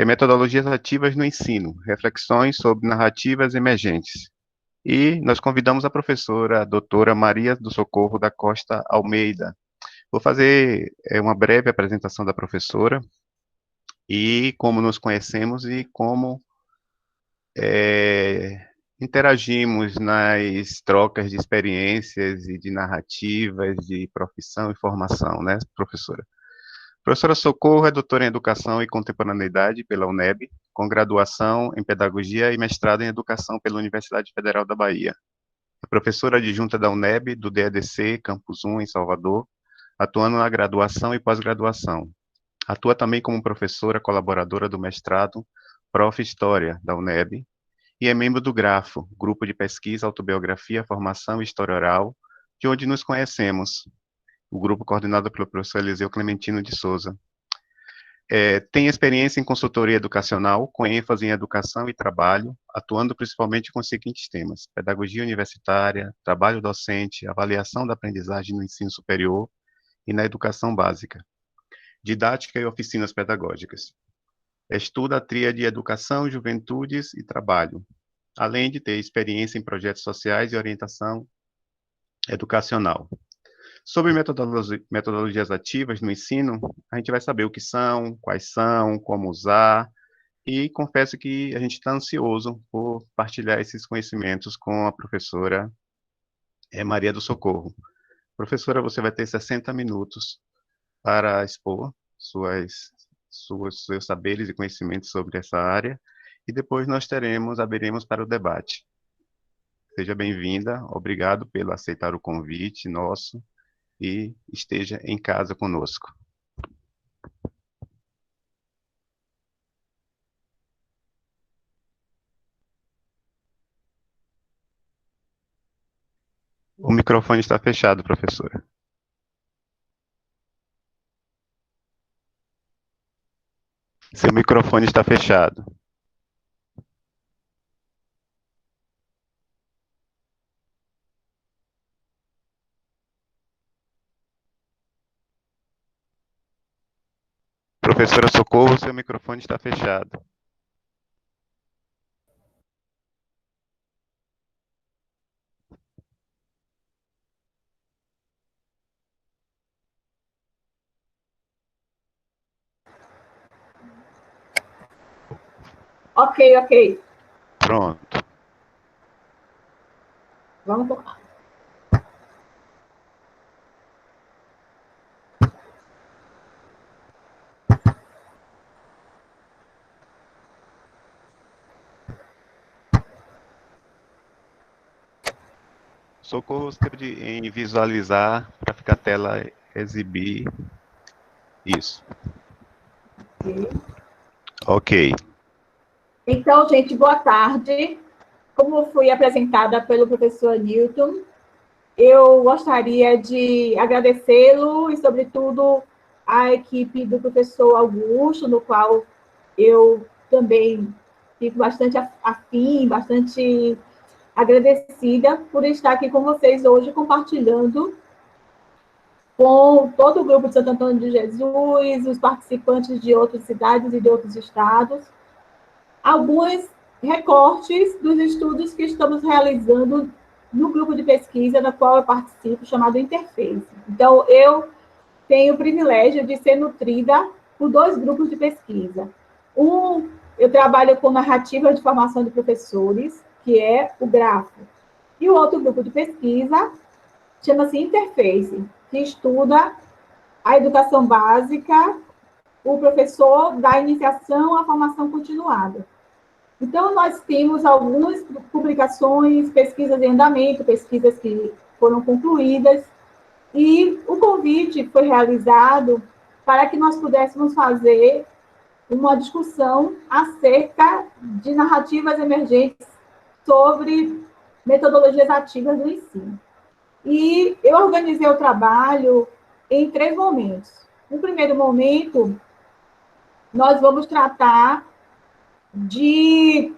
Metodologias ativas no ensino, reflexões sobre narrativas emergentes. E nós convidamos a professora, a doutora Maria do Socorro da Costa Almeida. Vou fazer uma breve apresentação da professora e como nos conhecemos e como interagimos nas trocas de experiências e de narrativas de profissão e formação, né, professora? Professora Socorro é doutora em Educação e Contemporaneidade pela UNEB, com graduação em Pedagogia e mestrado em Educação pela Universidade Federal da Bahia. É professora adjunta da UNEB, do DEDC, Campus 1, em Salvador, atuando na graduação e pós-graduação. Atua também como professora colaboradora do mestrado Prof. História, da UNEB, e é membro do GRAFO, Grupo de Pesquisa, Autobiografia, Formação e História Oral, de onde nos conhecemos, o grupo coordenado pelo professor Eliseu Clementino de Souza. Tem experiência em consultoria educacional, com ênfase em educação e trabalho, atuando principalmente com os seguintes temas: pedagogia universitária, trabalho docente, avaliação da aprendizagem no ensino superior e na educação básica, didática e oficinas pedagógicas. Estuda a tríade educação, juventudes e trabalho, além de ter experiência em projetos sociais e orientação educacional. Sobre metodologias ativas no ensino, a gente vai saber o que são, quais são, como usar, e confesso que a gente está ansioso por partilhar esses conhecimentos com a professora Maria do Socorro. Professora, você vai ter 60 minutos para expor seus saberes e conhecimentos sobre essa área, e depois nós abriremos para o debate. Seja bem-vinda, obrigado pelo aceitar o convite nosso, e esteja em casa conosco. O microfone está fechado, professora. Seu microfone está fechado. Professora Socorro, seu microfone está fechado. Ok. Pronto. Vamos tocar. Socorro, você em visualizar para ficar a tela exibir. Isso. Ok. Então, gente, boa tarde. Como fui apresentada pelo professor Newton, eu gostaria de agradecê-lo e, sobretudo, a equipe do professor Augusto, no qual eu também fico bastante afim, bastante agradecida por estar aqui com vocês hoje, compartilhando com todo o grupo de Santo Antônio de Jesus, os participantes de outras cidades e de outros estados, alguns recortes dos estudos que estamos realizando no grupo de pesquisa na qual eu participo, chamado Interface. Então, eu tenho o privilégio de ser nutrida por dois grupos de pesquisa. Eu trabalho com narrativa de formação de professores, que é o GRAFO, e o outro grupo de pesquisa chama-se Interface, que estuda a educação básica, o professor da iniciação à formação continuada. Então, nós temos algumas publicações, pesquisas em andamento, pesquisas que foram concluídas, e o convite foi realizado para que nós pudéssemos fazer uma discussão acerca de narrativas emergentes sobre metodologias ativas do ensino. E eu organizei o trabalho em 3 momentos. No primeiro momento, nós vamos tratar de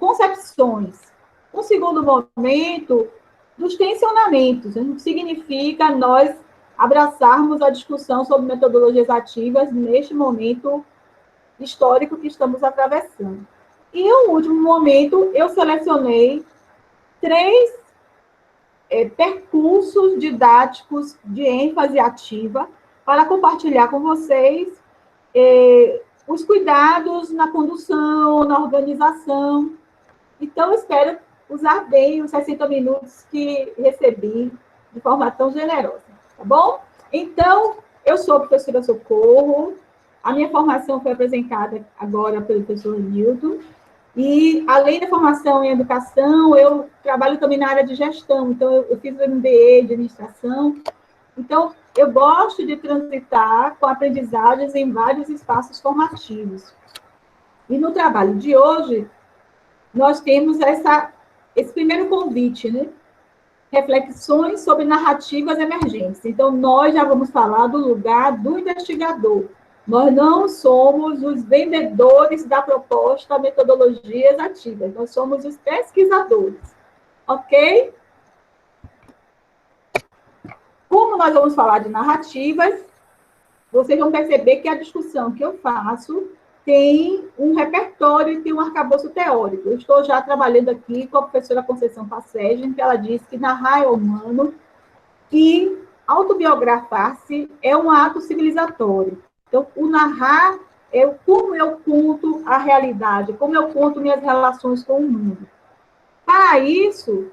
concepções. No segundo momento, dos tensionamentos. Não significa nós abraçarmos a discussão sobre metodologias ativas neste momento histórico que estamos atravessando. E, em um último momento, eu selecionei 3 percursos didáticos de ênfase ativa para compartilhar com vocês os cuidados na condução, na organização. Então, eu espero usar bem os 60 minutos que recebi de forma tão generosa, tá bom? Então, eu sou a professora Socorro, a minha formação foi apresentada agora pelo professor Newton, e, além da formação em educação, eu trabalho também na área de gestão, então, eu fiz o MBA de administração. Então, eu gosto de transitar com aprendizagens em vários espaços formativos. E no trabalho de hoje, nós temos esse primeiro convite, né? Reflexões sobre narrativas emergentes. Então, nós já vamos falar do lugar do investigador. Nós não somos os vendedores da proposta metodologias ativas, nós somos os pesquisadores, ok? Como nós vamos falar de narrativas, vocês vão perceber que a discussão que eu faço tem um repertório e tem um arcabouço teórico. Eu estou já trabalhando aqui com a professora Conceição Passegem, que ela diz que narrar é humano e autobiografar-se é um ato civilizatório. Então, o narrar é como eu conto a realidade, como eu conto minhas relações com o mundo. Para isso,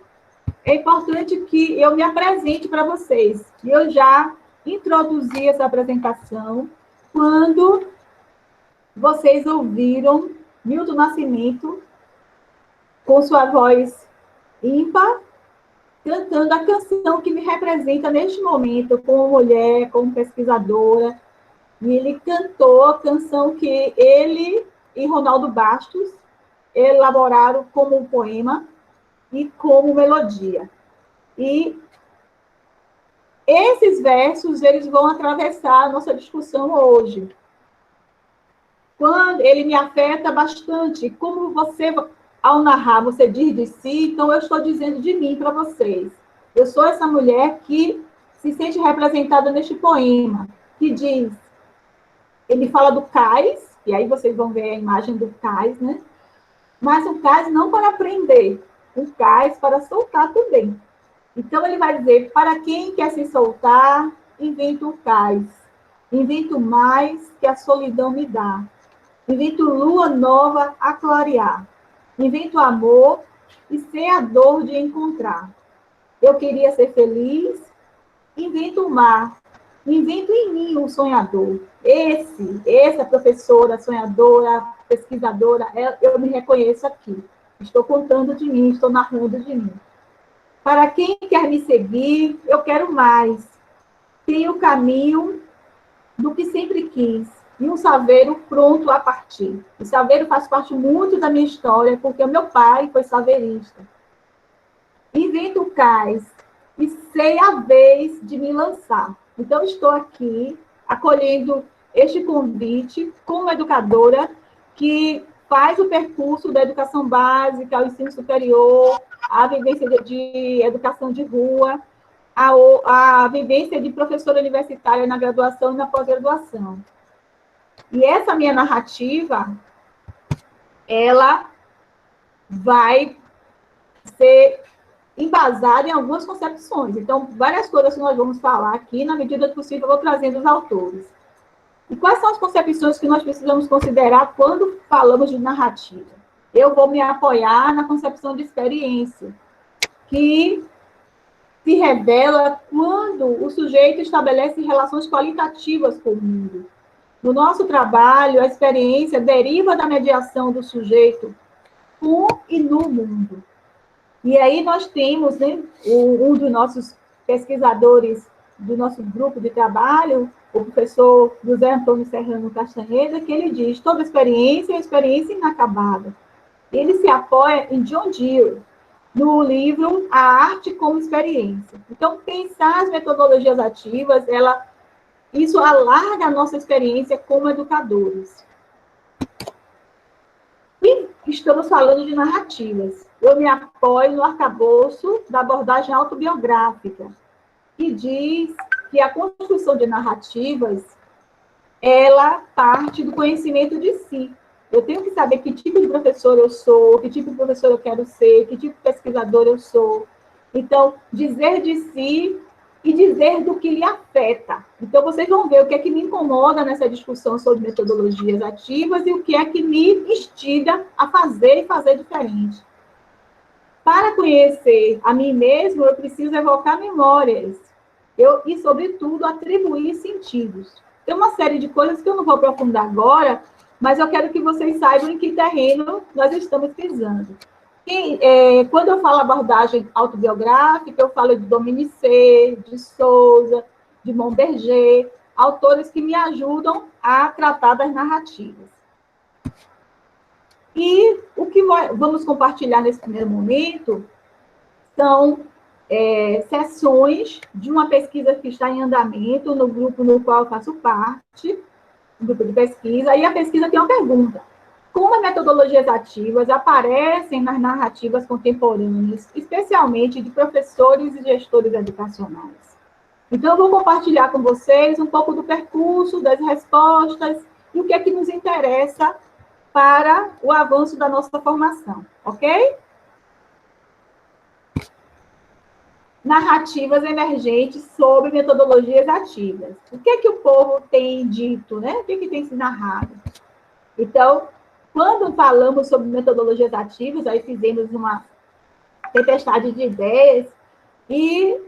é importante que eu me apresente para vocês. Eu já introduzi essa apresentação quando vocês ouviram Milton Nascimento, com sua voz ímpar, cantando a canção que me representa neste momento, como mulher, como pesquisadora. E ele cantou a canção que ele e Ronaldo Bastos elaboraram como um poema e como melodia. E esses versos, eles vão atravessar a nossa discussão hoje. Quando ele me afeta bastante, como você, ao narrar, você diz de si, então eu estou dizendo de mim para vocês. Eu sou essa mulher que se sente representada neste poema, que diz, ele fala do cais, e aí vocês vão ver a imagem do cais, né? Mas o cais não para prender, o cais para soltar também. Então, ele vai dizer, para quem quer se soltar, invento o cais. Invento mais que a solidão me dá. Invento lua nova a clarear. Invento amor e sei a dor de encontrar. Eu queria ser feliz, invento o mar. Invento em mim um sonhador. Essa professora, sonhadora, pesquisadora, eu me reconheço aqui. Estou contando de mim, estou narrando de mim. Para quem quer me seguir, eu quero mais. Tenho o caminho do que sempre quis. E um saveiro pronto a partir. O saveiro faz parte muito da minha história, porque o meu pai foi saveirista. Invento o cais e sei a vez de me lançar. Então, estou aqui acolhendo este convite como educadora que faz o percurso da educação básica ao ensino superior, a vivência de educação de rua, a vivência de professora universitária na graduação e na pós-graduação. E essa minha narrativa, ela vai ser embasada em algumas concepções. Então, várias coisas que nós vamos falar aqui, na medida do possível, eu vou trazendo os autores. E quais são as concepções que nós precisamos considerar quando falamos de narrativa? Eu vou me apoiar na concepção de experiência, que se revela quando o sujeito estabelece relações qualitativas com o mundo. No nosso trabalho, a experiência deriva da mediação do sujeito com e no mundo. E aí nós temos, né, um dos nossos pesquisadores do nosso grupo de trabalho, o professor José Antônio Serrano Castanheda, que ele diz, toda experiência é experiência inacabada. Ele se apoia em John Dewey, no livro A Arte como Experiência. Então, pensar as metodologias ativas, isso alarga a nossa experiência como educadores. E estamos falando de narrativas. Eu me apoio no arcabouço da abordagem autobiográfica, que diz que a construção de narrativas ela parte do conhecimento de si. Eu tenho que saber que tipo de professor eu sou, que tipo de professor eu quero ser, que tipo de pesquisador eu sou. Então, dizer de si e dizer do que lhe afeta. Então, vocês vão ver o que é que me incomoda nessa discussão sobre metodologias ativas e o que é que me instiga a fazer e fazer diferente. Para conhecer a mim mesmo, eu preciso evocar memórias e, sobretudo, atribuir sentidos. Tem uma série de coisas que eu não vou aprofundar agora, mas eu quero que vocês saibam em que terreno nós estamos pisando. Quando eu falo abordagem autobiográfica, eu falo de Dominici, de Souza, de Monberger, autores que me ajudam a tratar das narrativas. E o que vamos compartilhar nesse primeiro momento são sessões de uma pesquisa que está em andamento no grupo no qual eu faço parte, um grupo de pesquisa, e a pesquisa tem uma pergunta: como as metodologias ativas aparecem nas narrativas contemporâneas, especialmente de professores e gestores educacionais? Então, eu vou compartilhar com vocês um pouco do percurso, das respostas, e o que é que nos interessa para o avanço da nossa formação, ok? Narrativas emergentes sobre metodologias ativas. O que é que o povo tem dito, né? O que é que tem se narrado? Então, quando falamos sobre metodologias ativas, aí fizemos uma tempestade de ideias, e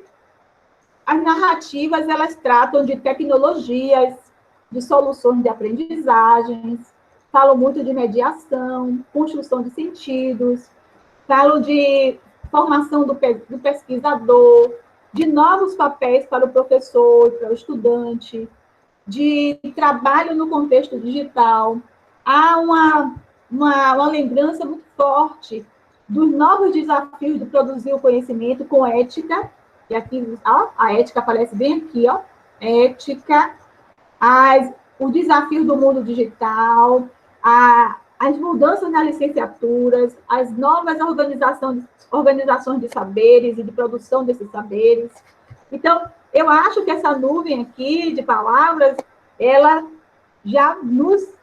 as narrativas, elas tratam de tecnologias, de soluções de aprendizagens, falam muito de mediação, construção de sentidos, falam de formação do pesquisador, de novos papéis para o professor, para o estudante, de trabalho no contexto digital. Há uma lembrança muito forte dos novos desafios de produzir o conhecimento com ética, e aqui, ó, a ética aparece bem aqui, ó, ética, o desafio do mundo digital, as mudanças nas licenciaturas, as novas organizações de saberes e de produção desses saberes. Então, eu acho que essa nuvem aqui de palavras, ela já nos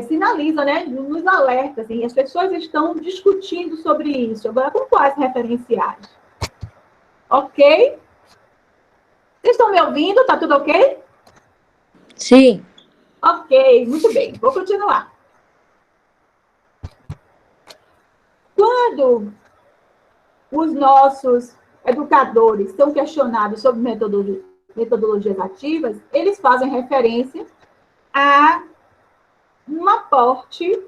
sinaliza, né? Nos alerta, assim, as pessoas estão discutindo sobre isso. Agora, com quais referenciais? Ok? Vocês estão me ouvindo? Está tudo ok? Sim. Ok, muito bem. Vou continuar. Quando os nossos educadores são questionados sobre metodologias ativas, eles fazem referência a um aporte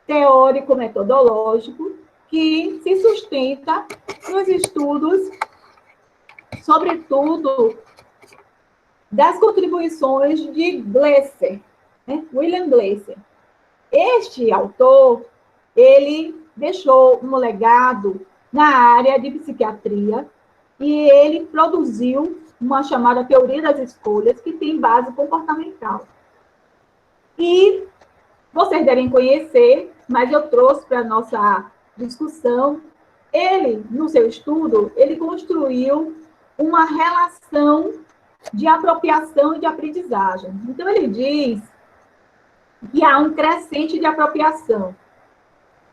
teórico-metodológico que se sustenta nos estudos, sobretudo, das contribuições de Gleiser, né? William Gleiser. Este autor, ele deixou um legado na área de psiquiatria e ele produziu uma chamada teoria das escolhas, que tem base comportamental. E vocês devem conhecer, mas eu trouxe para a nossa discussão, ele, no seu estudo, ele construiu uma relação de apropriação e de aprendizagem. Então, ele diz que há um crescente de apropriação.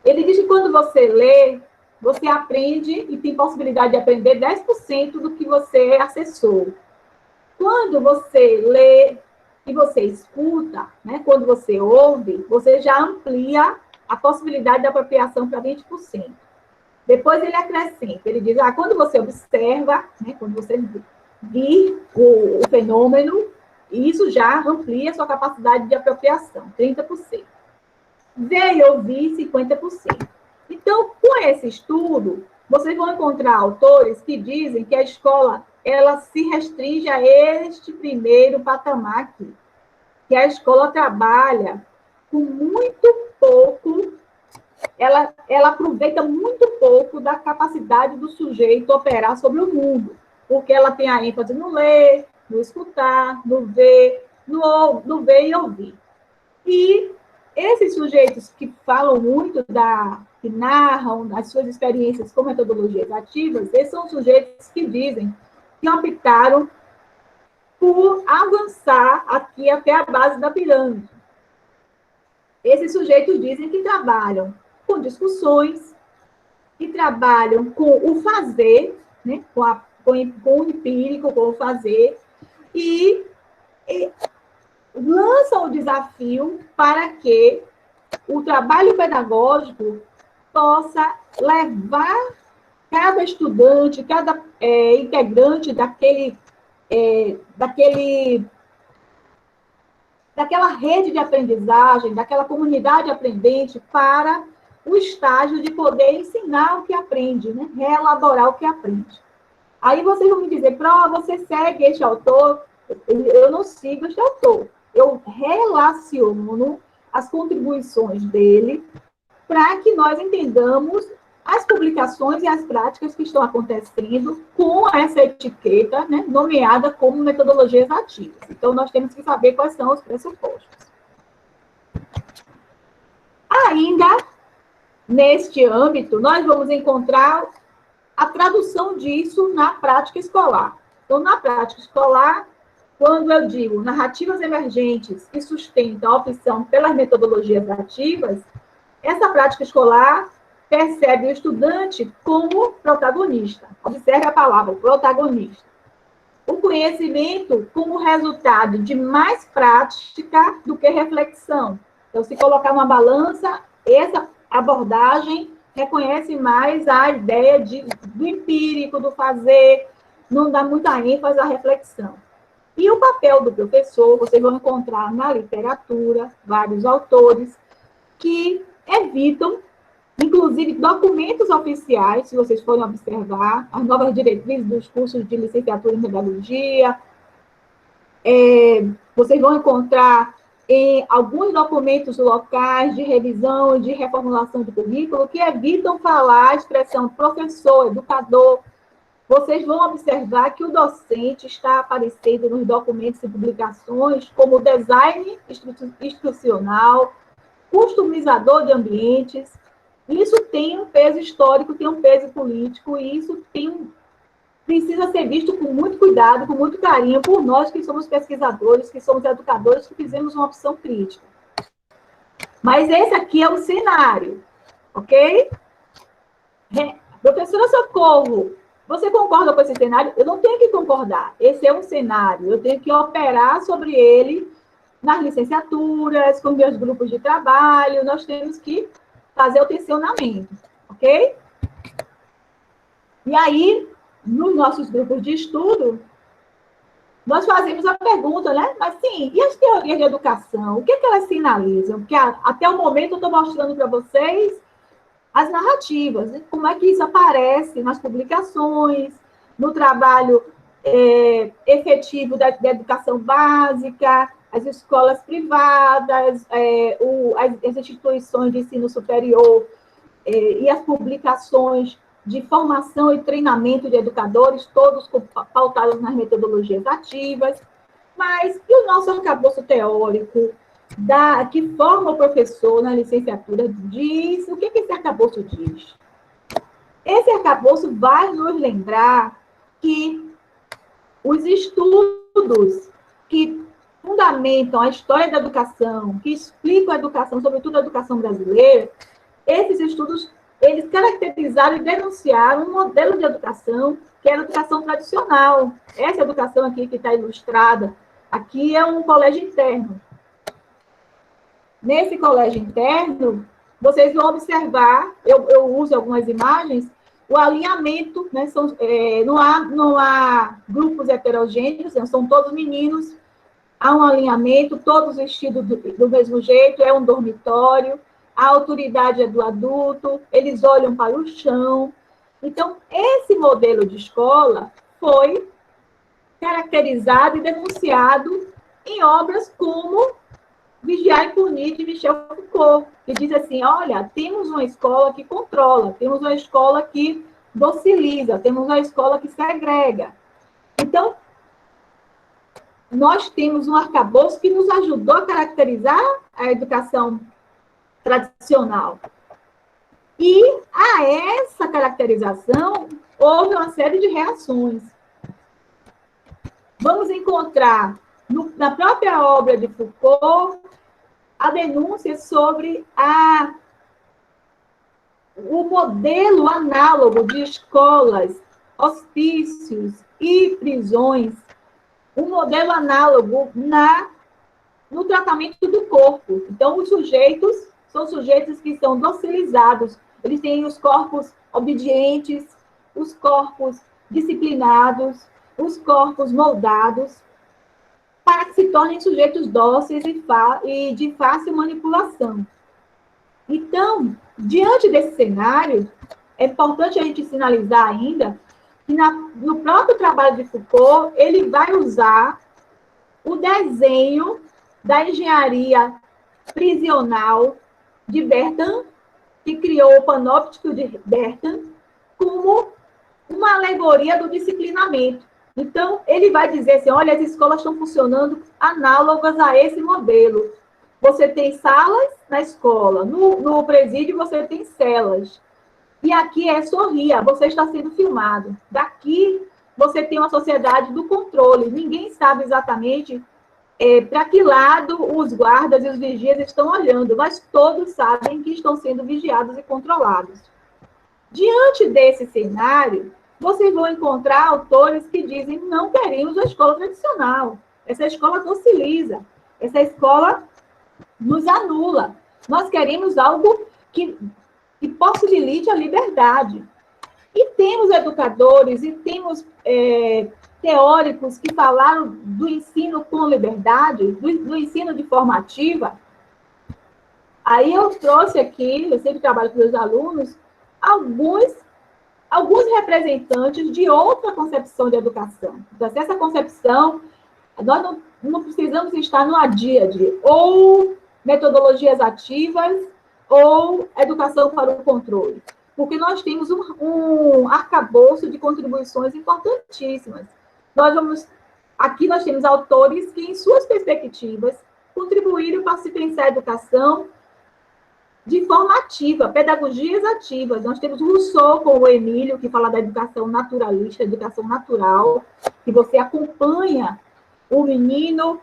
Ele diz que quando você lê, você aprende e tem possibilidade de aprender 10% do que você acessou. Quando você lê e você escuta, né, quando você ouve, você já amplia a possibilidade de apropriação para 20%. Depois ele acrescenta, ele diz, quando você observa, né, quando você vir o fenômeno, isso já amplia a sua capacidade de apropriação, 30%. Ver e ouvir, 50%. Então, com esse estudo, vocês vão encontrar autores que dizem que a escola, ela se restringe a este primeiro patamar aqui, que a escola trabalha com muito pouco, ela aproveita muito pouco da capacidade do sujeito operar sobre o mundo, porque ela tem a ênfase no ler, no escutar, no ver, no ver e ouvir. E esses sujeitos que falam muito que narram as suas experiências com metodologias ativas, esses são sujeitos que dizem que optaram por avançar aqui até a base da pirâmide. Esses sujeitos dizem que trabalham com discussões, que trabalham com o fazer, né, com o empírico, com o fazer, e lançam o desafio para que o trabalho pedagógico possa levar cada estudante, cada integrante daquela rede de aprendizagem, daquela comunidade aprendente, para o estágio de poder ensinar o que aprende, né? Reelaborar o que aprende. Aí vocês vão me dizer, você segue este autor? Eu não sigo este autor. Eu relaciono as contribuições dele para que nós entendamos as publicações e as práticas que estão acontecendo com essa etiqueta, né, nomeada como metodologias ativas. Então, nós temos que saber quais são os pressupostos. Ainda, neste âmbito, nós vamos encontrar a tradução disso na prática escolar. Então, na prática escolar, quando eu digo narrativas emergentes que sustentam a opção pelas metodologias ativas, essa prática escolar percebe o estudante como protagonista. Observe a palavra, protagonista. O conhecimento como resultado de mais prática do que reflexão. Então, se colocar uma balança, essa abordagem reconhece mais a ideia do empírico, do fazer, não dá muita ênfase à reflexão. E o papel do professor, vocês vão encontrar na literatura vários autores que evitam, inclusive, documentos oficiais, se vocês forem observar, as novas diretrizes dos cursos de licenciatura em pedagogia. Vocês vão encontrar em alguns documentos locais de revisão e de reformulação de currículo que evitam falar a expressão professor, educador. Vocês vão observar que o docente está aparecendo nos documentos e publicações como design institucional, customizador de ambientes. Isso tem um peso histórico, tem um peso político, e isso precisa ser visto com muito cuidado, com muito carinho, por nós que somos pesquisadores, que somos educadores, que fizemos uma opção crítica. Mas esse aqui é o cenário, ok? Professora Socorro, você concorda com esse cenário? Eu não tenho que concordar. Esse é um cenário, eu tenho que operar sobre ele nas licenciaturas, com meus grupos de trabalho, nós temos que fazer o tensionamento, ok? E aí, nos nossos grupos de estudo, nós fazemos a pergunta, né? Mas sim, e as teorias de educação? O que elas sinalizam? Porque até o momento eu estou mostrando para vocês as narrativas, né? Como é que isso aparece nas publicações, no trabalho efetivo da educação básica, as escolas privadas, as instituições de ensino superior e as publicações de formação e treinamento de educadores, todos pautados nas metodologias ativas. Mas e o nosso arcabouço teórico, que forma o professor na licenciatura, diz? O que esse arcabouço diz? Esse arcabouço vai nos lembrar que os estudos que fundamentam a história da educação, que explicam a educação, sobretudo a educação brasileira, esses estudos, eles caracterizaram e denunciaram um modelo de educação que é a educação tradicional. Essa educação aqui que está ilustrada, aqui é um colégio interno. Nesse colégio interno, vocês vão observar, eu uso algumas imagens, o alinhamento, né, não há grupos heterogêneos, são todos meninos, há um alinhamento, todos vestidos do mesmo jeito, é um dormitório, a autoridade é do adulto, eles olham para o chão. Então, esse modelo de escola foi caracterizado e denunciado em obras como Vigiar e Punir, de Michel Foucault, que diz assim, olha, temos uma escola que controla, temos uma escola que dociliza, temos uma escola que segrega. Então, nós temos um arcabouço que nos ajudou a caracterizar a educação tradicional. E a essa caracterização houve uma série de reações. Vamos encontrar na própria obra de Foucault a denúncia sobre o modelo análogo de escolas, hospícios e prisões, um modelo análogo no tratamento do corpo. Então, os sujeitos são sujeitos que são docilizados, eles têm os corpos obedientes, os corpos disciplinados, os corpos moldados, para que se tornem sujeitos dóceis e de fácil manipulação. Então, diante desse cenário, é importante a gente sinalizar ainda que no próprio trabalho de Foucault, ele vai usar o desenho da engenharia prisional de Bertin, que criou o panóptico de Bertin, como uma alegoria do disciplinamento. Então, ele vai dizer assim, olha, as escolas estão funcionando análogas a esse modelo. Você tem salas na escola, no presídio você tem celas. E aqui é sorria, você está sendo filmado. Daqui você tem uma sociedade do controle. Ninguém sabe exatamente para que lado os guardas e os vigias estão olhando, mas todos sabem que estão sendo vigiados e controlados. Diante desse cenário, vocês vão encontrar autores que dizem não queremos a escola tradicional. Essa escola dociliza. Essa escola nos anula. Nós queremos algo que possibilite a liberdade. E temos educadores e temos teóricos que falaram do ensino com liberdade, do ensino de formativa. Aí eu trouxe aqui, eu sempre trabalho com os alunos, alguns representantes de outra concepção de educação. Então, essa concepção, nós não precisamos estar no dia, ou metodologias ativas, ou educação para o controle. Porque nós temos um arcabouço de contribuições importantíssimas. Aqui nós temos autores que, em suas perspectivas, contribuíram para se pensar a educação de forma ativa, pedagogias ativas. Nós temos Rousseau com o Emílio, que fala da educação naturalista, educação natural, que você acompanha o menino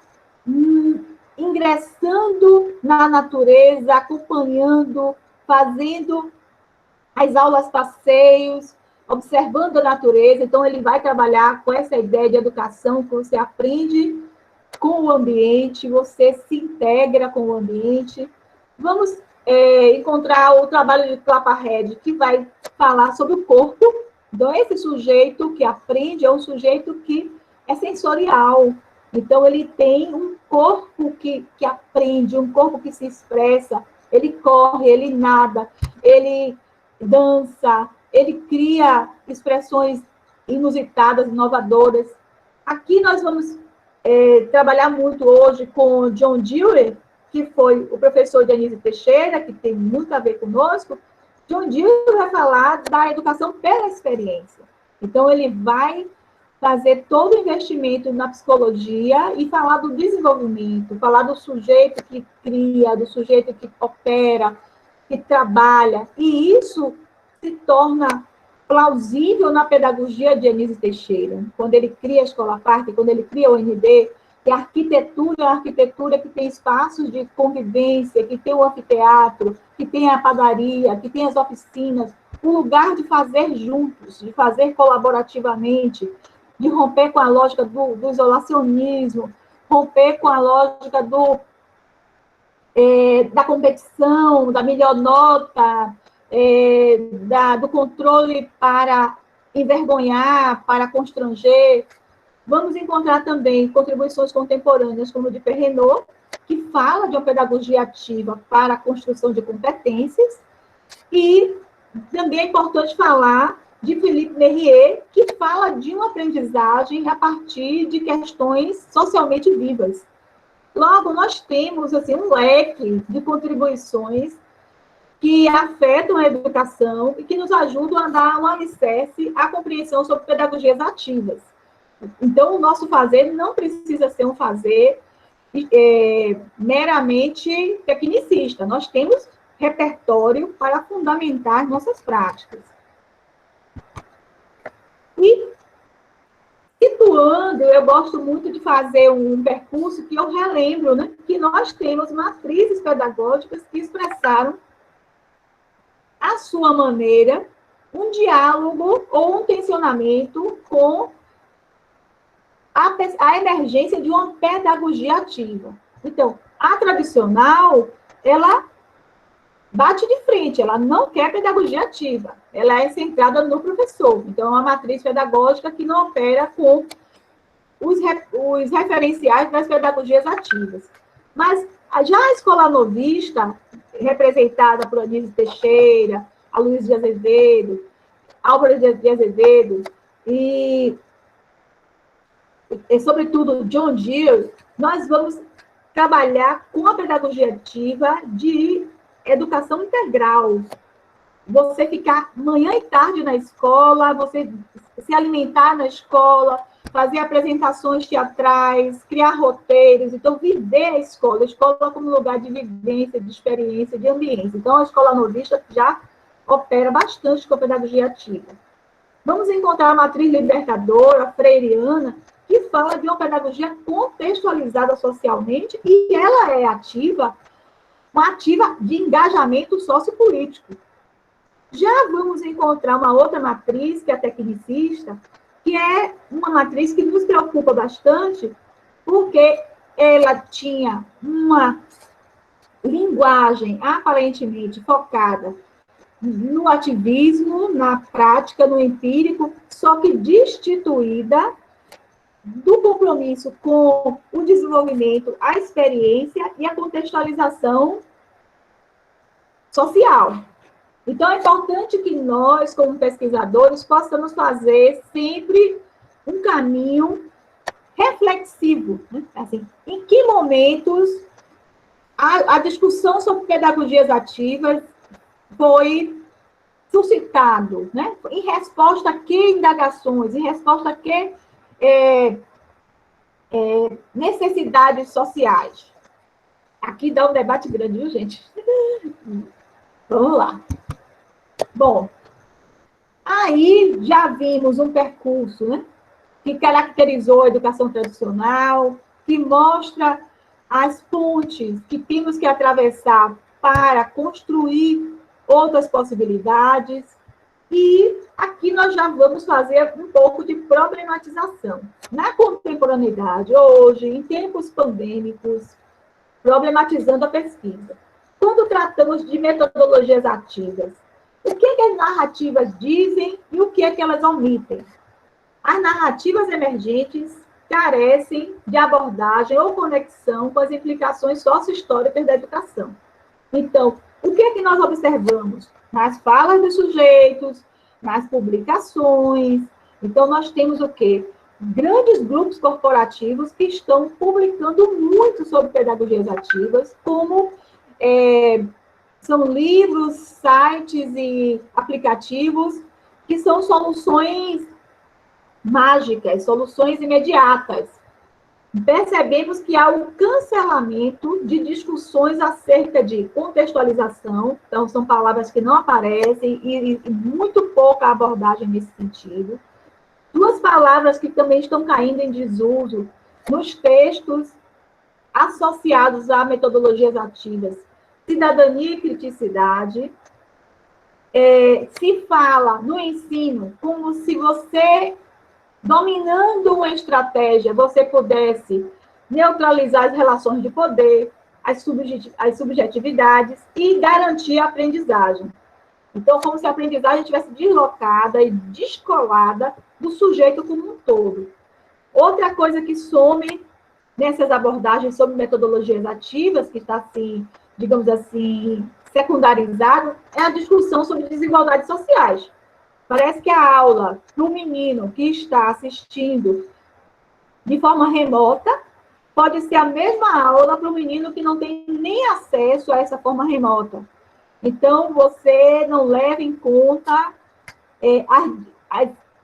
ingressando na natureza, acompanhando, fazendo as aulas passeios, observando a natureza. Então, ele vai trabalhar com essa ideia de educação que você aprende com o ambiente, você se integra com o ambiente. Vamos encontrar o trabalho de Claparede, que vai falar sobre o corpo. Então, esse sujeito que aprende é um sujeito que é sensorial. Então, ele tem um corpo que aprende, um corpo que se expressa. Ele corre, ele nada, ele dança, ele cria expressões inusitadas, inovadoras. Aqui nós vamos trabalhar muito hoje com John Dewey, que foi o professor de Anísio Teixeira, que tem muito a ver conosco. John Dewey vai falar da educação pela experiência. Então, ele vai fazer todo o investimento na psicologia e falar do desenvolvimento, falar do sujeito que cria, do sujeito que opera, que trabalha. E isso se torna plausível na pedagogia de Anísio Teixeira, quando ele cria a Escola Parque, quando ele cria o UNB, que a arquitetura é a arquitetura que tem espaços de convivência, que tem o anfiteatro, que tem a padaria, que tem as oficinas, um lugar de fazer juntos, de fazer colaborativamente, de romper com a lógica do isolacionismo, romper com a lógica da competição, da melhor nota, do controle para envergonhar, para constranger. Vamos encontrar também contribuições contemporâneas, como de Perrenot, que fala de uma pedagogia ativa para a construção de competências, e também é importante falar de Philippe Merrier, que fala de uma aprendizagem a partir de questões socialmente vivas. Logo, nós temos assim, um leque de contribuições que afetam a educação e que nos ajudam a dar um alicerce à compreensão sobre pedagogias ativas. Então, o nosso fazer não precisa ser um fazer meramente tecnicista. Nós temos repertório para fundamentar nossas práticas. E Situando, eu gosto muito de fazer um percurso que eu relembro, né, que nós temos matrizes pedagógicas que expressaram, à sua maneira, um diálogo ou um tensionamento com a emergência de uma pedagogia ativa. Então, a tradicional, ela bate de frente, ela não quer pedagogia ativa, ela é centrada no professor. Então, é uma matriz pedagógica que não opera com os referenciais das pedagogias ativas. Mas já a escola novista, representada por Anísio Teixeira, a Luiz de Azevedo, Álvaro de Azevedo e sobretudo, John Dewey, nós vamos trabalhar com a pedagogia ativa de educação integral. Você ficar manhã e tarde na escola, você se alimentar na escola, fazer apresentações teatrais, criar roteiros, então viver a escola como lugar de vivência, de experiência, de ambiente. Então, a escola novista já opera bastante com a pedagogia ativa. Vamos encontrar a matriz libertadora, freiriana, que fala de uma pedagogia contextualizada socialmente, e ela é ativa, uma ativa de engajamento sociopolítico. Já vamos encontrar uma outra matriz, que é a tecnicista, que é uma matriz que nos preocupa bastante, porque ela tinha uma linguagem aparentemente focada no ativismo, na prática, no empírico, só que destituída do compromisso com o desenvolvimento, a experiência e a contextualização social. Então, é importante que nós, como pesquisadores, possamos fazer sempre um caminho reflexivo. Né? Assim, em que momentos a discussão sobre pedagogias ativas foi suscitado, né? Em resposta a que indagações, em resposta a que necessidades sociais. Aqui dá um debate grande, viu, gente? Vamos lá. Bom, aí já vimos um percurso, né, que caracterizou a educação tradicional, que mostra as pontes que temos que atravessar para construir outras possibilidades. E aqui nós já vamos fazer um pouco de problematização. Na contemporaneidade, hoje, em tempos pandêmicos, problematizando a pesquisa. Quando tratamos de metodologias ativas, o que as narrativas dizem e o que elas omitem? As narrativas emergentes carecem de abordagem ou conexão com as implicações sócio-históricas da educação. Então, o que nós observamos? Nas falas dos sujeitos, nas publicações. Então, nós temos o quê? Grandes grupos corporativos que estão publicando muito sobre pedagogias ativas, como são livros, sites e aplicativos que são soluções mágicas, soluções imediatas. Percebemos que há um cancelamento de discussões acerca de contextualização, então são palavras que não aparecem e muito pouca abordagem nesse sentido. Duas palavras que também estão caindo em desuso nos textos associados a metodologias ativas: cidadania e criticidade. Se fala no ensino como se você, dominando uma estratégia, você pudesse neutralizar as relações de poder, as subjetividades e garantir a aprendizagem. Então, como se a aprendizagem estivesse deslocada e descolada do sujeito como um todo. Outra coisa que some nessas abordagens sobre metodologias ativas, que está, assim, digamos assim, secundarizado, é a discussão sobre desigualdades sociais. Parece que a aula para o menino que está assistindo de forma remota pode ser a mesma aula para o menino que não tem nem acesso a essa forma remota. Então, você não leva em conta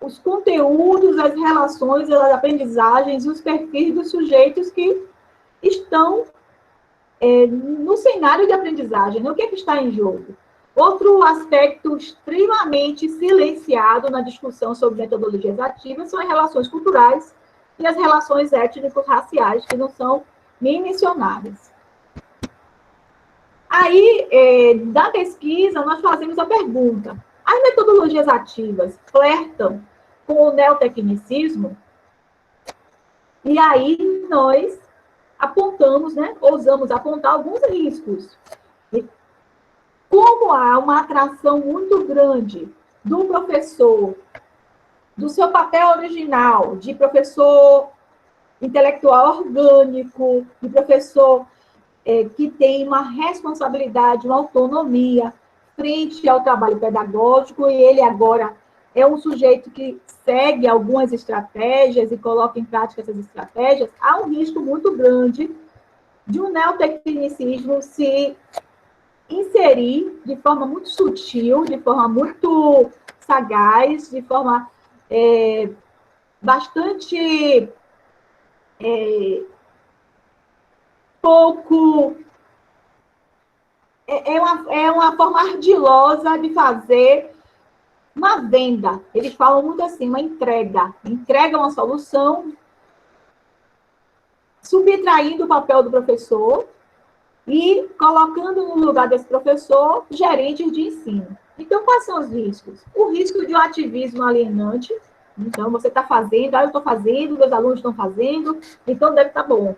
os conteúdos, as relações, as aprendizagens e os perfis dos sujeitos que estão no cenário de aprendizagem. Né? O que é que está em jogo? Outro aspecto extremamente silenciado na discussão sobre metodologias ativas são as relações culturais e as relações étnico-raciais, que não são nem mencionadas. Aí, da pesquisa, nós fazemos a pergunta: as metodologias ativas flertam com o neotecnicismo? E aí nós apontamos, né, ousamos apontar alguns riscos. Como há uma atração muito grande do professor, do seu papel original, de professor intelectual orgânico, de professor que tem uma responsabilidade, uma autonomia frente ao trabalho pedagógico, e ele agora é um sujeito que segue algumas estratégias e coloca em prática essas estratégias, há um risco muito grande de um neotecnicismo se inserir de forma muito sutil, de forma muito sagaz, de forma bastante pouco... É uma forma ardilosa de fazer uma venda. Eles falam muito assim, uma entrega. Entrega uma solução, subtraindo o papel do professor e colocando no lugar desse professor gerentes de ensino. Então, quais são os riscos? O risco de um ativismo alienante. Então, você está fazendo, eu estou fazendo, meus alunos estão fazendo, então deve estar bom.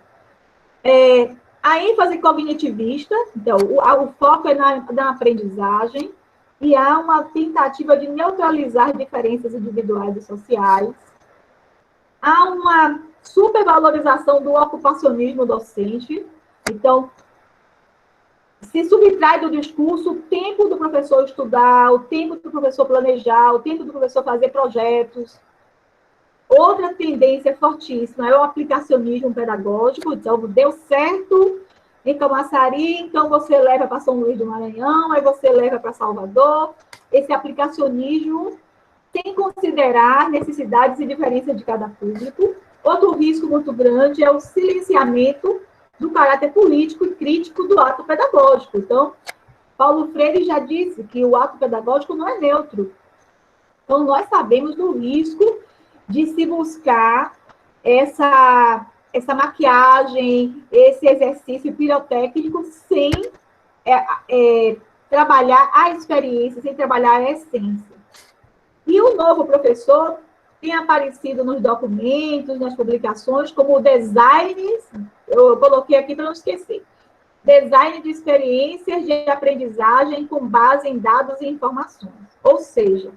A ênfase cognitivista, então, o foco é na aprendizagem, e há uma tentativa de neutralizar diferenças individuais e sociais. Há uma supervalorização do ocupacionismo docente. Então, se subtrai do discurso o tempo do professor estudar, o tempo do professor planejar, o tempo do professor fazer projetos. Outra tendência fortíssima é o aplicacionismo pedagógico. Então, deu certo em Camaçari, então você leva para São Luís do Maranhão, aí você leva para Salvador. Esse aplicacionismo sem considerar necessidades e diferenças de cada público. Outro risco muito grande é o silenciamento do caráter político e crítico do ato pedagógico. Então, Paulo Freire já disse que o ato pedagógico não é neutro. Então, nós sabemos do risco de se buscar essa maquiagem, esse exercício pirotécnico sem trabalhar a experiência, sem trabalhar a essência. E o novo professor tem aparecido nos documentos, nas publicações, como design, eu coloquei aqui para não esquecer, design de experiências de aprendizagem com base em dados e informações. Ou seja,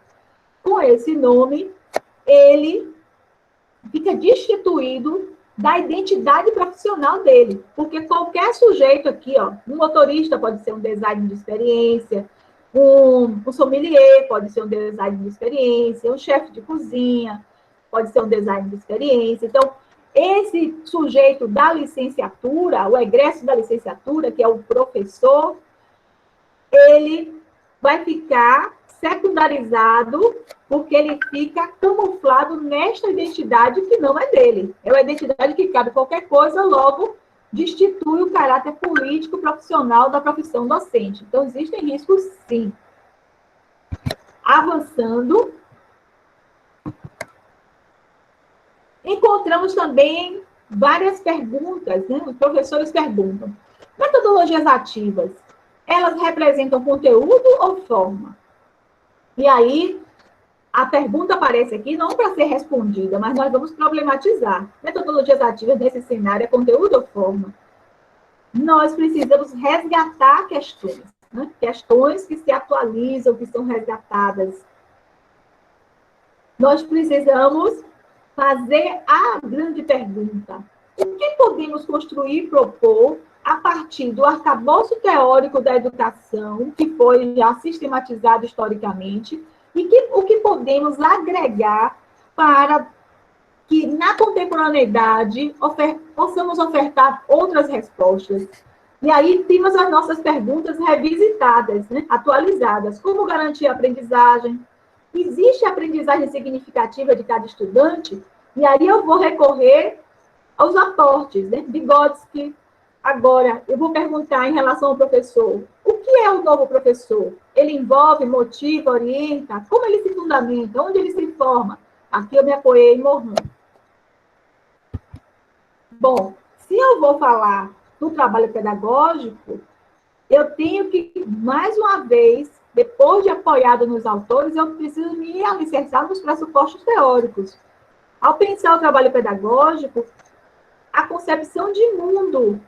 com esse nome, ele fica destituído da identidade profissional dele, porque qualquer sujeito aqui, ó, um motorista pode ser um design de experiência, um sommelier pode ser um design de experiência, um chefe de cozinha pode ser um design de experiência. Então, esse sujeito da licenciatura, o egresso da licenciatura, que é o professor, ele vai ficar secundarizado, porque ele fica camuflado nesta identidade que não é dele. É uma identidade que cabe qualquer coisa, logo destitui o caráter político profissional da profissão docente. Então, existem riscos, sim. Avançando, encontramos também várias perguntas, né? Os professores perguntam: metodologias ativas, elas representam conteúdo ou forma? E aí, a pergunta aparece aqui não para ser respondida, mas nós vamos problematizar. Metodologias ativas nesse cenário é conteúdo ou forma? Nós precisamos resgatar questões, né? Questões que se atualizam, que são resgatadas. Nós precisamos fazer a grande pergunta: o que podemos construir e propor a partir do arcabouço teórico da educação, que foi já sistematizado historicamente, e o que podemos agregar para que, na contemporaneidade, possamos ofertar outras respostas. E aí temos as nossas perguntas revisitadas, né? Atualizadas. Como garantir a aprendizagem? Existe aprendizagem significativa de cada estudante? E aí eu vou recorrer aos aportes, né? Vygotsky. Agora, eu vou perguntar em relação ao professor: O que é o novo professor? Ele envolve, motiva, orienta? Como ele se fundamenta? Onde ele se forma? Aqui eu me apoiei em Mohan. Bom, se eu vou falar do trabalho pedagógico, eu tenho que, mais uma vez, depois de apoiado nos autores, eu preciso me alicerçar nos pressupostos teóricos. Ao pensar o trabalho pedagógico, a concepção de mundo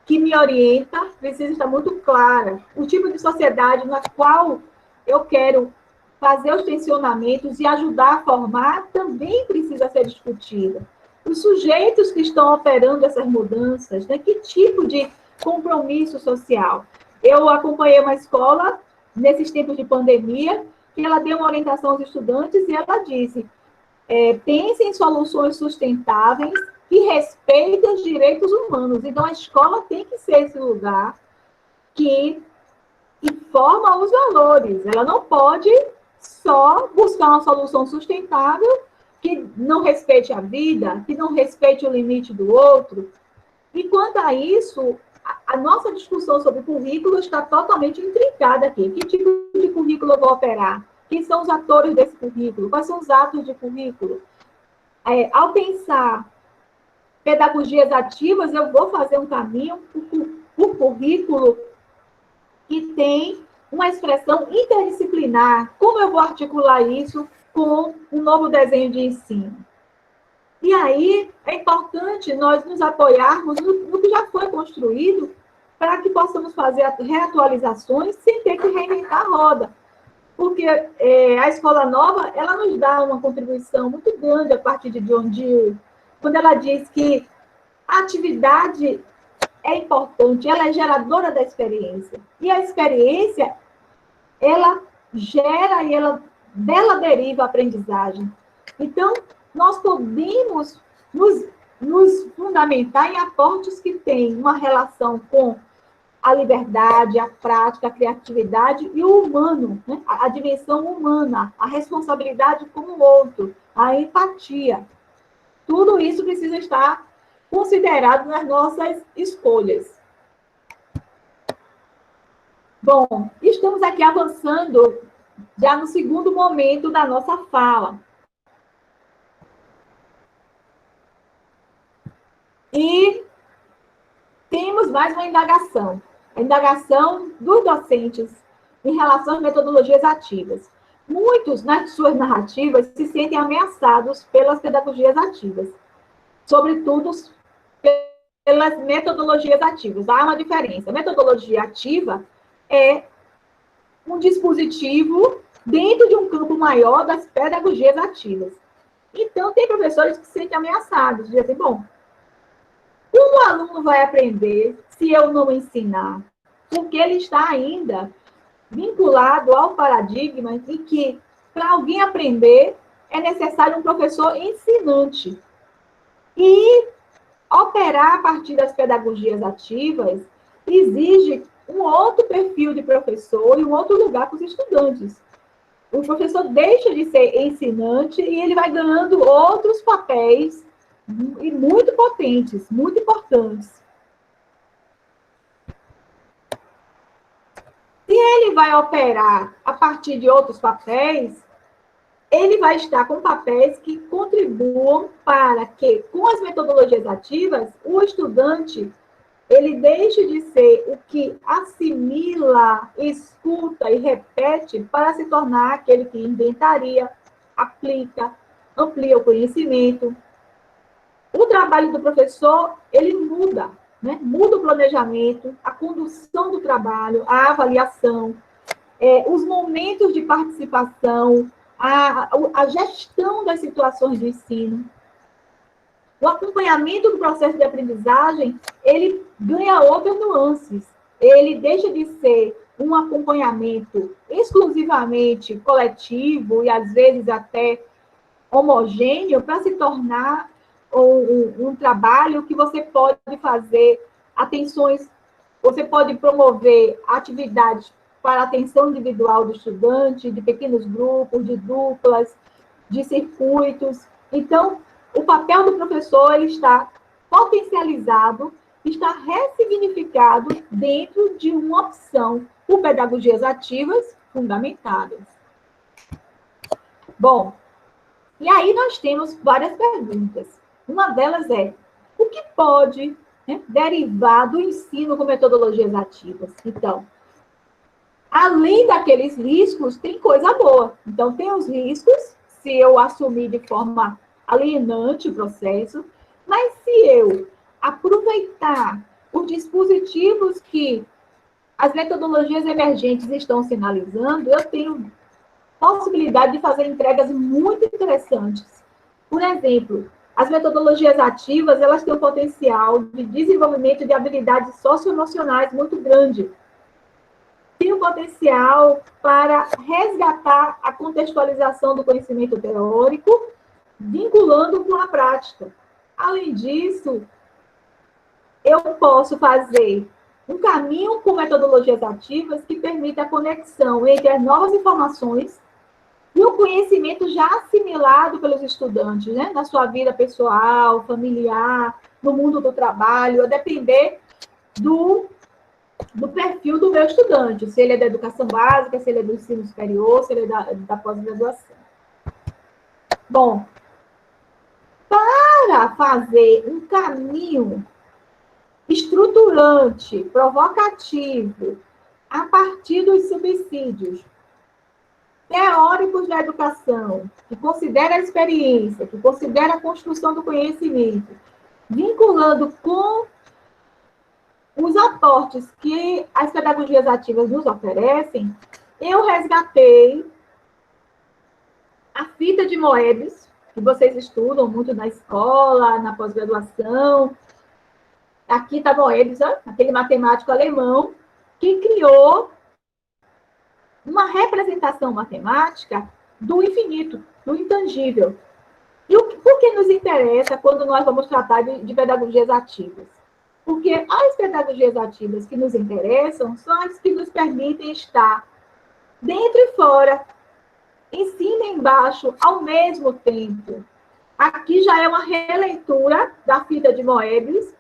que me orienta precisa estar muito clara. O tipo de sociedade na qual eu quero fazer os tensionamentos e ajudar a formar também precisa ser discutida. Os sujeitos que estão operando essas mudanças, né, que tipo de compromisso social? Eu acompanhei uma escola, nesses tempos de pandemia, que ela deu uma orientação aos estudantes e ela disse, pensem em soluções sustentáveis que respeitem os direitos humanos. Então, a escola tem que ser esse lugar que forma os valores. Ela não pode só buscar uma solução sustentável que não respeite a vida, que não respeite o limite do outro. E quanto a isso, a nossa discussão sobre currículo está totalmente intrincada aqui. Que tipo de currículo eu vou operar? Quem são os atores desse currículo? Quais são os atos de currículo? Ao pensar pedagogias ativas, eu vou fazer um caminho por currículo que tem uma expressão interdisciplinar. Como eu vou articular isso com um novo desenho de ensino? E aí, é importante nós nos apoiarmos no que já foi construído para que possamos fazer reatualizações sem ter que reinventar a roda. Porque a Escola Nova, ela nos dá uma contribuição muito grande a partir de John Dewey, quando ela diz que a atividade é importante, ela é geradora da experiência. E a experiência, ela gera e dela deriva a aprendizagem. Então, nós podemos nos fundamentar em aportes que têm uma relação com a liberdade, a prática, a criatividade e o humano, né? A dimensão humana, a responsabilidade com o outro, a empatia. Tudo isso precisa estar considerado nas nossas escolhas. Bom, estamos aqui avançando já no segundo momento da nossa fala. E temos mais uma indagação. A indagação dos docentes em relação às metodologias ativas. Muitos, nas suas narrativas, se sentem ameaçados pelas pedagogias ativas, sobretudo pelas metodologias ativas. Há uma diferença. A metodologia ativa é um dispositivo dentro de um campo maior das pedagogias ativas. Então, tem professores que se sentem ameaçados, dizem assim, bom, como o aluno vai aprender se eu não ensinar? Porque ele está ainda vinculado ao paradigma em que, para alguém aprender, é necessário um professor ensinante. E operar a partir das pedagogias ativas exige um outro perfil de professor e um outro lugar para os estudantes. O professor deixa de ser ensinante e ele vai ganhando outros papéis e muito potentes, muito importantes. Se ele vai operar a partir de outros papéis, ele vai estar com papéis que contribuam para que, com as metodologias ativas, o estudante ele deixe de ser o que assimila, escuta e repete para se tornar aquele que inventaria, aplica, amplia o conhecimento. O trabalho do professor, ele muda, né? Muda o planejamento, a condução do trabalho, a avaliação, os momentos de participação, a gestão das situações de ensino. O acompanhamento do processo de aprendizagem, ele ganha outras nuances. Ele deixa de ser um acompanhamento exclusivamente coletivo e, às vezes, até homogêneo, para se tornar um trabalho que você pode fazer atenções, você pode promover atividades para a atenção individual do estudante, de pequenos grupos, de duplas, de circuitos. Então, o papel do professor ele está potencializado, está ressignificado dentro de uma opção por pedagogias ativas fundamentadas. Bom, e aí nós temos várias perguntas. Uma delas é, o que pode, né, derivar do ensino com metodologias ativas? Então, além daqueles riscos, tem coisa boa. Então, tem os riscos, se eu assumir de forma alienante o processo, mas se eu aproveitar os dispositivos que as metodologias emergentes estão sinalizando, eu tenho possibilidade de fazer entregas muito interessantes. Por exemplo, as metodologias ativas, elas têm um potencial de desenvolvimento de habilidades socioemocionais muito grande. Tem um potencial para resgatar a contextualização do conhecimento teórico, vinculando com a prática. Além disso, eu posso fazer um caminho com metodologias ativas que permita a conexão entre as novas informações e o conhecimento já assimilado pelos estudantes, né? Na sua vida pessoal, familiar, no mundo do trabalho, a depender do perfil do meu estudante, se ele é da educação básica, se ele é do ensino superior, se ele é da pós-graduação. Bom, para fazer um caminho estruturante, provocativo, a partir dos subsídios teóricos da educação, que considera a experiência, que considera a construção do conhecimento, vinculando com os aportes que as pedagogias ativas nos oferecem, eu resgatei a fita de Moebius, que vocês estudam muito na escola, na pós-graduação. Aqui está Moebius, aquele matemático alemão, que criou uma representação matemática do infinito, do intangível. E por que nos interessa quando nós vamos tratar de pedagogias ativas? Porque as pedagogias ativas que nos interessam são as que nos permitem estar dentro e fora, em cima e embaixo, ao mesmo tempo. Aqui já é uma releitura da fita de Moebius,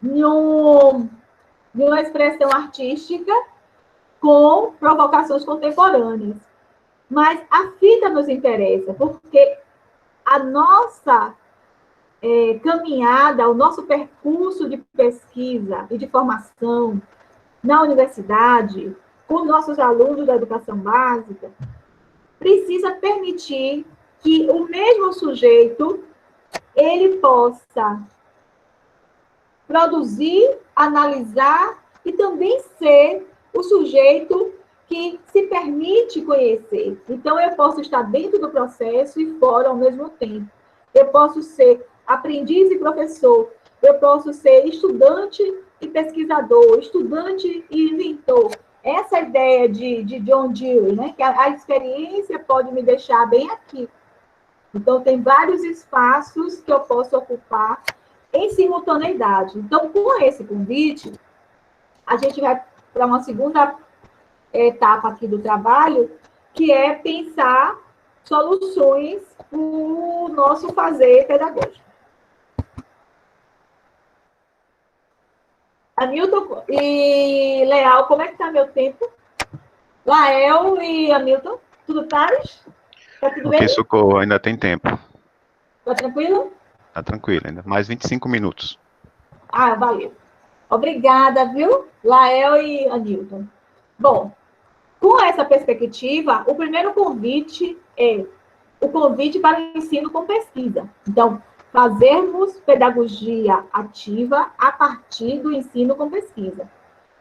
de uma expressão artística com provocações contemporâneas. Mas a fita nos interessa, porque a nossa caminhada, o nosso percurso de pesquisa e de formação na universidade, com nossos alunos da educação básica, precisa permitir que o mesmo sujeito ele possa produzir, analisar e também ser o sujeito que se permite conhecer. Então, eu posso estar dentro do processo e fora ao mesmo tempo. Eu posso ser aprendiz e professor. Eu posso ser estudante e pesquisador, estudante e inventor. Essa ideia de John Dewey, né? Que a experiência pode me deixar bem aqui. Então, tem vários espaços que eu posso ocupar em simultaneidade. Então, com esse convite, a gente vai para uma segunda etapa aqui do trabalho, que é pensar soluções para o nosso fazer pedagógico. Hamilton e Leal, como é que está meu tempo? Lael e Hamilton, tudo paz? Está tudo bem? Socorro, ainda tem tempo. Está tranquilo? Está tranquilo, ainda. Mais 25 minutos. Ah, valeu. Obrigada, viu? Lael e Hamilton. Bom, com essa perspectiva, o primeiro convite é o convite para o ensino com pesquisa. Então, fazermos pedagogia ativa a partir do ensino com pesquisa.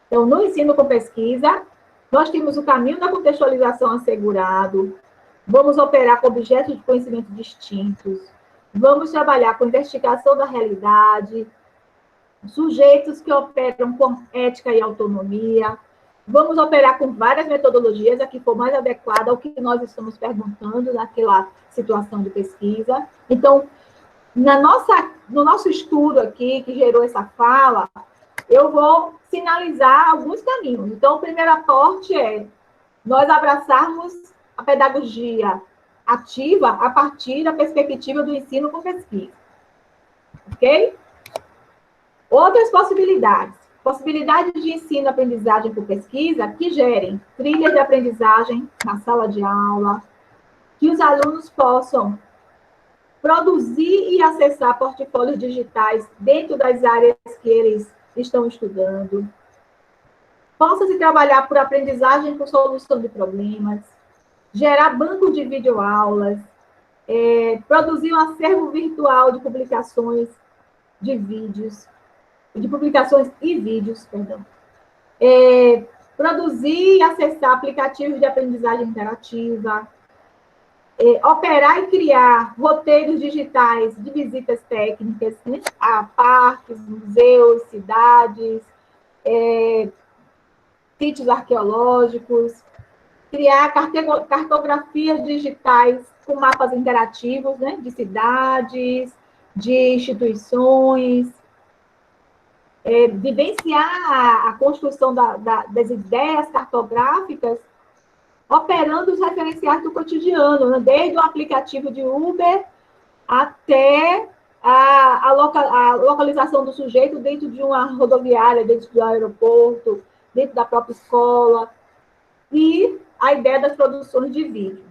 Então, no ensino com pesquisa, nós temos o caminho da contextualização assegurado, vamos operar com objetos de conhecimento distintos, vamos trabalhar com investigação da realidade, sujeitos que operam com ética e autonomia, vamos operar com várias metodologias, a que for mais adequada ao que nós estamos perguntando naquela situação de pesquisa. Então, no nosso estudo aqui, que gerou essa fala, eu vou sinalizar alguns caminhos. Então, o primeiro aporte é nós abraçarmos a pedagogia ativa a partir da perspectiva do ensino com pesquisa. Ok? Outras possibilidades. possibilidade de ensino e aprendizagem por pesquisa que gerem trilhas de aprendizagem na sala de aula, que os alunos possam produzir e acessar portfólios digitais dentro das áreas que eles estão estudando, possa-se trabalhar por aprendizagem com solução de problemas, gerar banco de videoaulas, produzir um acervo virtual de publicações de vídeos, de publicações e vídeos, perdão. Produzir e acessar aplicativos de aprendizagem interativa, operar e criar roteiros digitais de visitas técnicas, né, a parques, museus, cidades, sítios arqueológicos, criar cartografias digitais com mapas interativos, né, de cidades, de instituições, vivenciar a construção das ideias cartográficas, operando os referenciais do cotidiano, né, desde o aplicativo de Uber até a localização do sujeito dentro de uma rodoviária, dentro do aeroporto, dentro da própria escola, e a ideia das produções de vídeo.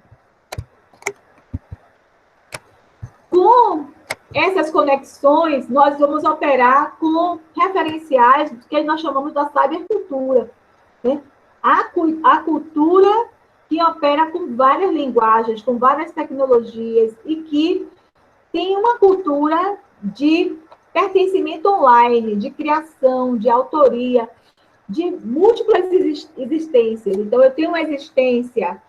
Com essas conexões, nós vamos operar com referenciais que nós chamamos da cybercultura, né? A cultura que opera com várias linguagens, com várias tecnologias, e que tem uma cultura de pertencimento online, de criação, de autoria, de múltiplas existências. Então, eu tenho uma existência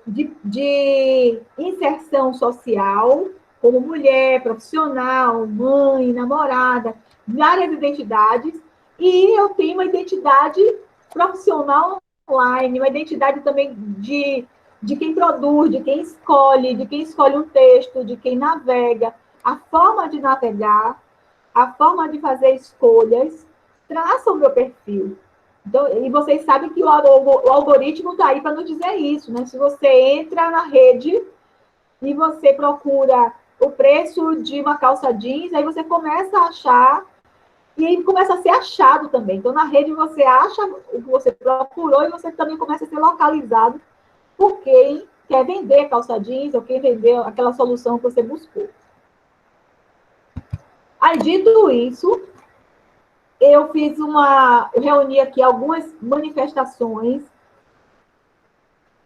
de inserção social, como mulher, profissional, mãe, namorada, várias identidades, e eu tenho uma identidade profissional online, uma identidade também de quem produz, de quem escolhe um texto, de quem navega. A forma de navegar, a forma de fazer escolhas, traça o meu perfil. Então, e vocês sabem que o algoritmo está aí para nos dizer isso, né? Se você entra na rede e você procura o preço de uma calça jeans, aí você começa a achar, e aí começa a ser achado também. Então, na rede você acha o que você procurou e você também começa a ser localizado por quem quer vender calça jeans ou quem vendeu aquela solução que você buscou. Aí, dito isso, eu reuni aqui algumas manifestações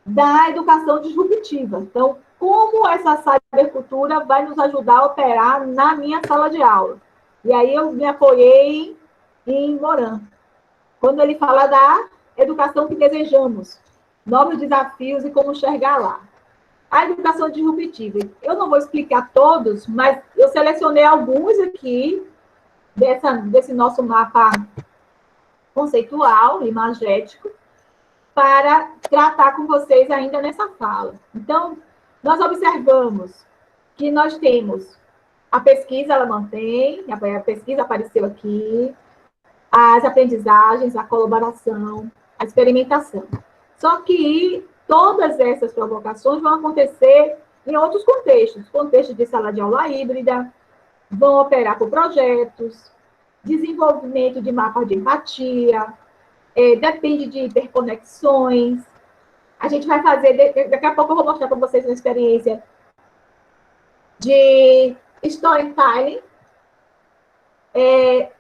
da educação disruptiva. Então, como essa cybercultura vai nos ajudar a operar na minha sala de aula? E aí eu me apoiei em Moran, quando ele fala da educação que desejamos, novos desafios e como chegar lá. A educação disruptiva. Eu não vou explicar todos, mas eu selecionei alguns aqui desse nosso mapa conceitual, imagético, para tratar com vocês ainda nessa fala. Então, nós observamos que nós temos a pesquisa, ela mantém, a pesquisa apareceu aqui, as aprendizagens, a colaboração, a experimentação. Só que todas essas provocações vão acontecer em outros contextos, contexto de sala de aula híbrida, vão operar por projetos, desenvolvimento de mapas de empatia, depende de interconexões. A gente vai fazer, daqui a pouco eu vou mostrar para vocês uma experiência de storytelling,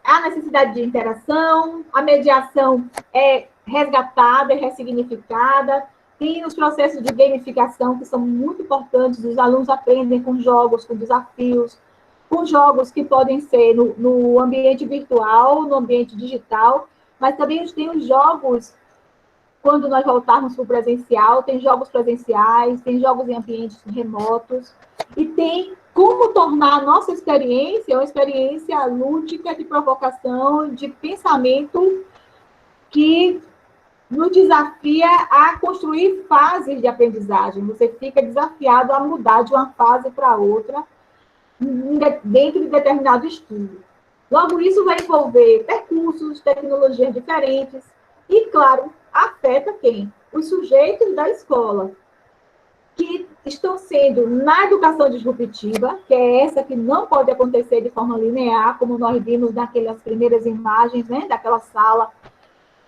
a necessidade de interação, a mediação é resgatada, é ressignificada, tem os processos de gamificação que são muito importantes, os alunos aprendem com jogos, com desafios, com jogos que podem ser no ambiente virtual, no ambiente digital, mas também tem os jogos, quando nós voltarmos para o presencial, tem jogos presenciais, tem jogos em ambientes remotos, e tem como tornar a nossa experiência uma experiência lúdica, de provocação, de pensamento, que nos desafia a construir fases de aprendizagem. Você fica desafiado a mudar de uma fase para outra, dentro de determinado estudo. Logo, isso vai envolver percursos, tecnologias diferentes, e, claro, afeta quem? Os sujeitos da escola, que estão sendo na educação disruptiva, que é essa que não pode acontecer de forma linear, como nós vimos naquelas primeiras imagens, né, daquela sala,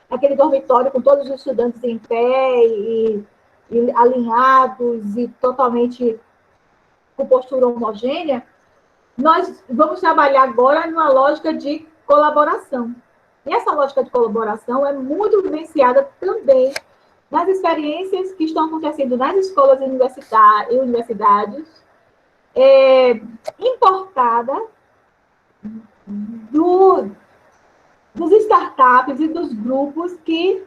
aquele dormitório com todos os estudantes em pé e alinhados e totalmente com postura homogênea. Nós vamos trabalhar agora numa lógica de colaboração. E essa lógica de colaboração é muito vivenciada também nas experiências que estão acontecendo nas escolas e universidades, importada dos startups e dos grupos que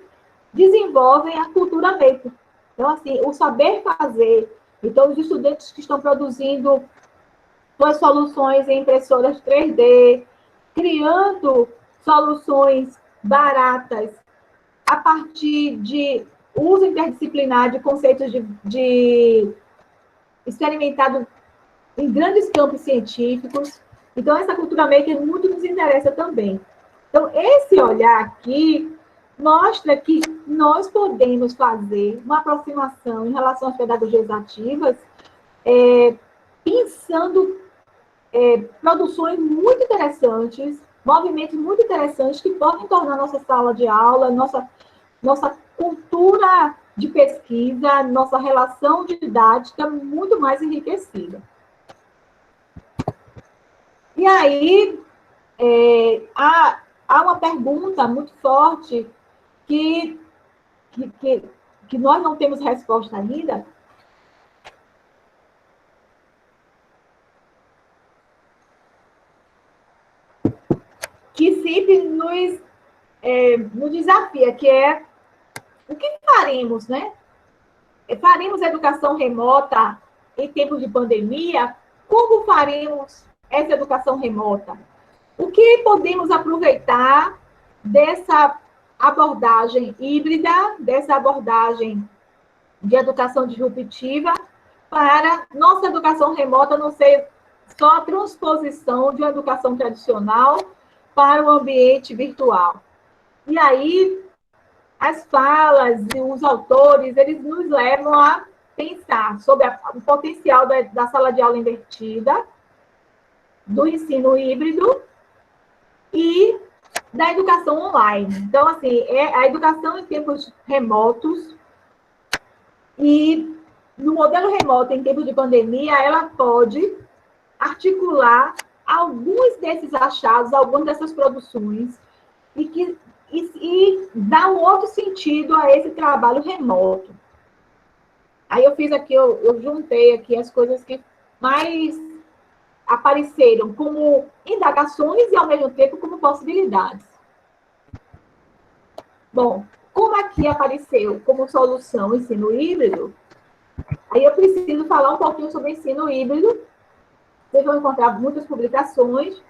desenvolvem a cultura maker. Então, assim, o saber fazer. Então, os estudantes que estão produzindo suas soluções em impressoras 3D, criando soluções baratas a partir de uso interdisciplinar de conceitos de experimentado em grandes campos científicos. Então, essa cultura maker muito nos interessa também. Então, esse olhar aqui mostra que nós podemos fazer uma aproximação em relação às pedagogias ativas, pensando produções muito interessantes, movimentos muito interessantes que podem tornar nossa sala de aula, nossa cultura de pesquisa, nossa relação didática muito mais enriquecida. E aí, há uma pergunta muito forte que nós não temos resposta ainda, que sempre nos desafia, que é o que faremos, né? Faremos educação remota em tempos de pandemia? Como faremos essa educação remota? O que podemos aproveitar dessa abordagem híbrida, dessa abordagem de educação disruptiva, para nossa educação remota não ser só a transposição de uma educação tradicional para o ambiente virtual? E aí, as falas e os autores, eles nos levam a pensar sobre o potencial da sala de aula invertida, do ensino híbrido e da educação online. Então, assim, a educação em tempos remotos e no modelo remoto, em tempos de pandemia, ela pode articular alguns desses achados, algumas dessas produções e dar um outro sentido a esse trabalho remoto. Aí eu fiz aqui, eu juntei aqui as coisas que mais apareceram como indagações e, ao mesmo tempo, como possibilidades. Bom, como aqui apareceu como solução o ensino híbrido, aí eu preciso falar um pouquinho sobre o ensino híbrido. Vocês vão encontrar muitas publicações.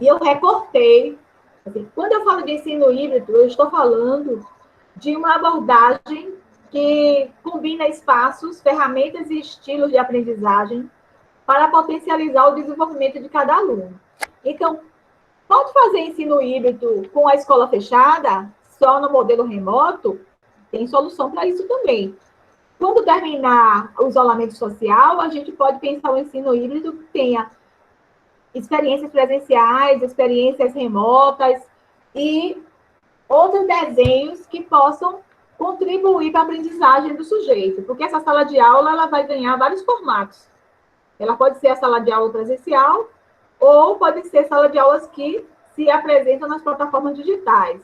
E eu recortei. Assim, quando eu falo de ensino híbrido, eu estou falando de uma abordagem que combina espaços, ferramentas e estilos de aprendizagem para potencializar o desenvolvimento de cada aluno. Então, pode fazer ensino híbrido com a escola fechada, só no modelo remoto? Tem solução para isso também. Quando terminar o isolamento social, a gente pode pensar o ensino híbrido que tenha experiências presenciais, experiências remotas e outros desenhos que possam contribuir para a aprendizagem do sujeito, porque essa sala de aula ela vai ganhar vários formatos. Ela pode ser a sala de aula presencial ou pode ser sala de aulas que se apresentam nas plataformas digitais.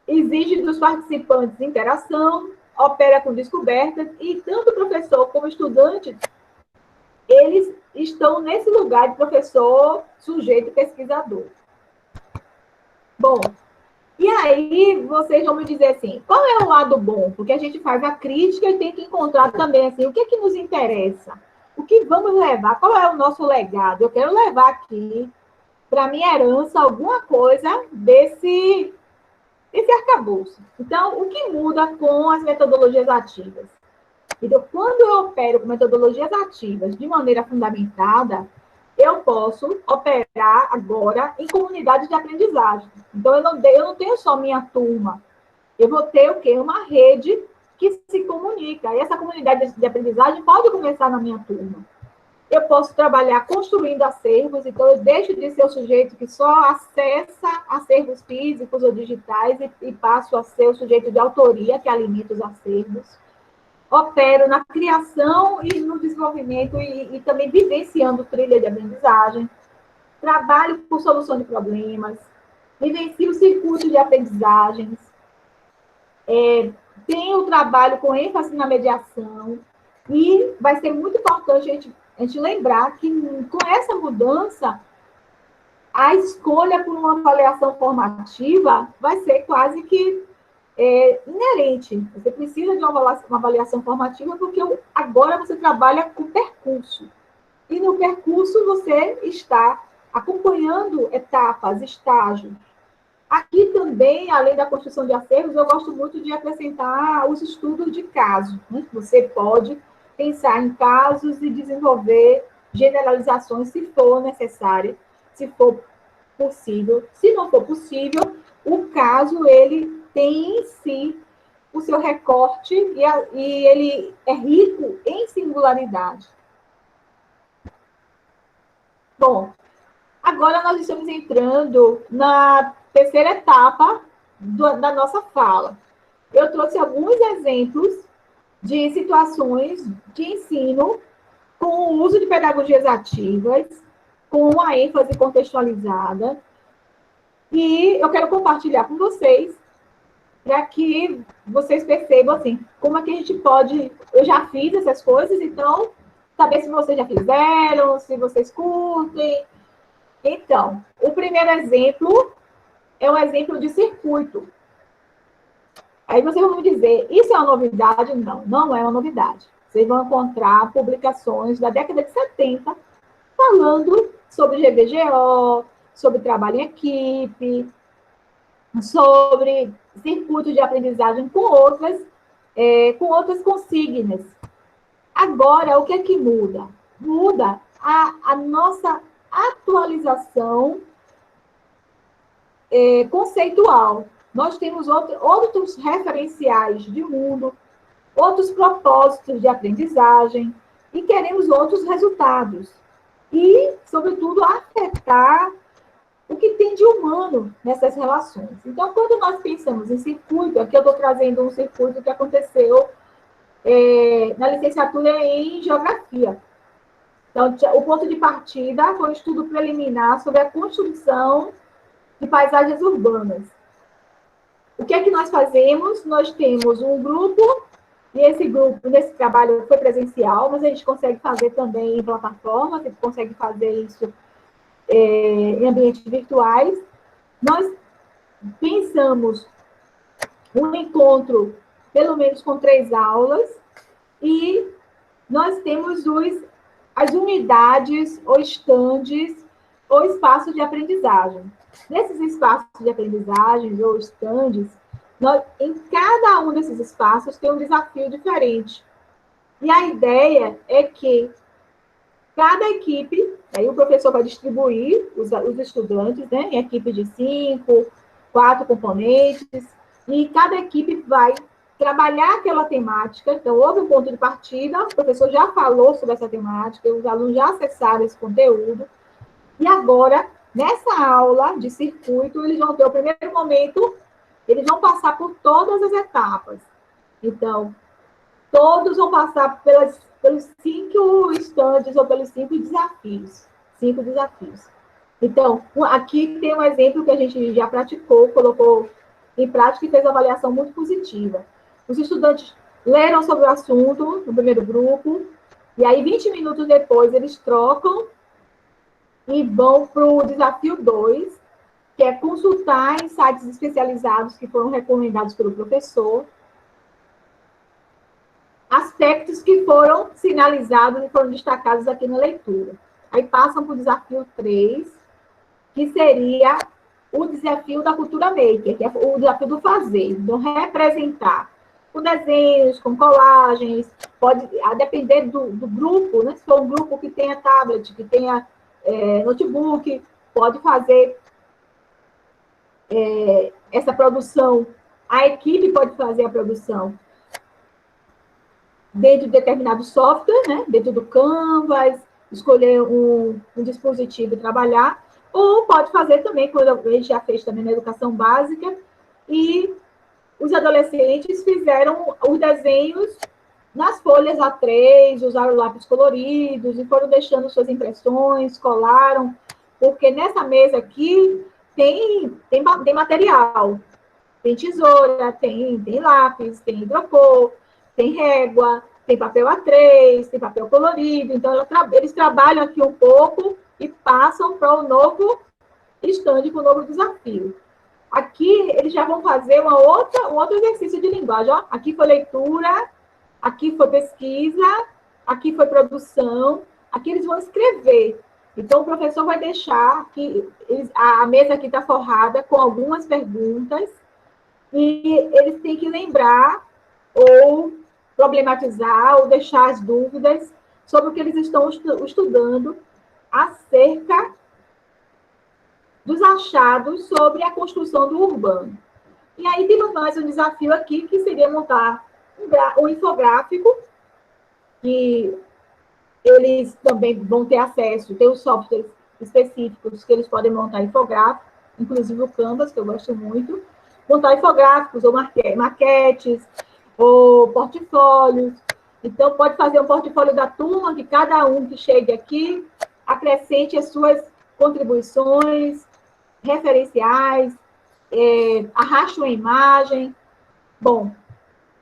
Exige dos participantes interação, opera com descobertas e tanto o professor como o estudante, eles estão nesse lugar de professor, sujeito, pesquisador. Bom, e aí vocês vão me dizer assim, qual é o lado bom? Porque a gente faz a crítica e tem que encontrar também assim, o que é que nos interessa? O que vamos levar? Qual é o nosso legado? Eu quero levar aqui, para minha herança, alguma coisa desse arcabouço. Então, o que muda com as metodologias ativas? Então, quando eu opero com metodologias ativas de maneira fundamentada, eu posso operar agora em comunidades de aprendizagem. Então, eu não tenho só minha turma. Eu vou ter o quê? Uma rede que se comunica. E essa comunidade de aprendizagem pode começar na minha turma. Eu posso trabalhar construindo acervos, então eu deixo de ser o sujeito que só acessa acervos físicos ou digitais e passo a ser o sujeito de autoria que alimenta os acervos. Opero na criação e no desenvolvimento e também vivenciando trilha de aprendizagem. Trabalho por solução de problemas. Vivencio circuitos de aprendizagens. Tenho trabalho com ênfase na mediação. E vai ser muito importante a gente lembrar que, com essa mudança, a escolha por uma avaliação formativa vai ser quase que inerente. Você precisa de uma avaliação formativa porque agora você trabalha com percurso. E no percurso você está acompanhando etapas, estágios. Aqui também, além da construção de acervos, eu gosto muito de acrescentar os estudos de caso. Né? Você pode pensar em casos e desenvolver generalizações se for necessário, se for possível. Se não for possível, o caso, ele tem em si o seu recorte e ele é rico em singularidade. Bom, agora nós estamos entrando na terceira etapa da nossa fala. Eu trouxe alguns exemplos de situações de ensino com o uso de pedagogias ativas, com a ênfase contextualizada, e eu quero compartilhar com vocês para que vocês percebam assim, como é que a gente pode... Eu já fiz essas coisas, então, saber se vocês já fizeram, se vocês curtem. Então, o primeiro exemplo é um exemplo de circuito. Aí vocês vão me dizer, isso é uma novidade? Não, não é uma novidade. Vocês vão encontrar publicações da década de 70 falando sobre GVGO, sobre trabalho em equipe, sobre circuito de aprendizagem com outras consignas. Agora, o que é que muda? Muda a nossa atualização conceitual. Nós temos outros referenciais de mundo, outros propósitos de aprendizagem e queremos outros resultados. E, sobretudo, afetar o que tem de humano nessas relações. Então, quando nós pensamos em circuito, aqui eu estou trazendo um circuito que aconteceu na licenciatura em Geografia. Então, o ponto de partida foi um estudo preliminar sobre a construção de paisagens urbanas. O que é que nós fazemos? Nós temos um grupo, e esse grupo, nesse trabalho, foi presencial, mas a gente consegue fazer também em plataformas, a gente consegue fazer isso em ambientes virtuais. Nós pensamos um encontro, pelo menos com 3 aulas, e nós temos as unidades, ou estandes, ou espaços de aprendizagem. Nesses espaços de aprendizagem, ou estandes, em cada um desses espaços tem um desafio diferente. E a ideia é que cada equipe, aí o professor vai distribuir os estudantes, né, em equipe de 5, 4 componentes, e cada equipe vai trabalhar aquela temática. Então, houve um ponto de partida, o professor já falou sobre essa temática, os alunos já acessaram esse conteúdo, e agora, nessa aula de circuito, eles vão ter o primeiro momento, eles vão passar por todas as etapas. Então, todos vão passar pelos 5 estandes ou pelos 5 desafios. 5 desafios. Então, aqui tem um exemplo que a gente já praticou, colocou em prática e fez uma avaliação muito positiva. Os estudantes leram sobre o assunto no primeiro grupo, e aí 20 minutos depois eles trocam e vão para o desafio 2, que é consultar em sites especializados que foram recomendados pelo professor, aspectos que foram sinalizados e foram destacados aqui na leitura. Aí passam para o desafio 3, que seria o desafio da cultura maker, que é o desafio do fazer, então representar com desenhos, com colagens, pode depender do grupo, né? Se for um grupo que tenha tablet, que tenha notebook, pode fazer essa produção, a equipe pode fazer a produção dentro de determinado software, né? Dentro do Canvas, escolher um dispositivo e trabalhar, ou pode fazer também, quando a gente já fez também na educação básica, e os adolescentes fizeram os desenhos nas folhas A3, usaram lápis coloridos e foram deixando suas impressões, colaram, porque nessa mesa aqui tem material, tem tesoura, tem lápis, tem hidrocor, tem régua, tem papel A3, tem papel colorido, então eles trabalham aqui um pouco e passam para o novo estande com o novo desafio. Aqui eles já vão fazer um outro exercício de linguagem. Ó. Aqui foi leitura, aqui foi pesquisa, aqui foi produção, aqui eles vão escrever. Então, o professor vai deixar que a mesa aqui está forrada com algumas perguntas e eles têm que lembrar ou problematizar ou deixar as dúvidas sobre o que eles estão estudando acerca dos achados sobre a construção do urbano. E aí temos mais um desafio aqui, que seria montar um infográfico, que eles também vão ter acesso, tem os softwares específicos que eles podem montar infográfico, inclusive o Canvas, que eu gosto muito, montar infográficos ou maquetes, ou portfólios. Então, pode fazer um portfólio da turma, que cada um que chegue aqui acrescente as suas contribuições, referenciais, arraste uma imagem. Bom,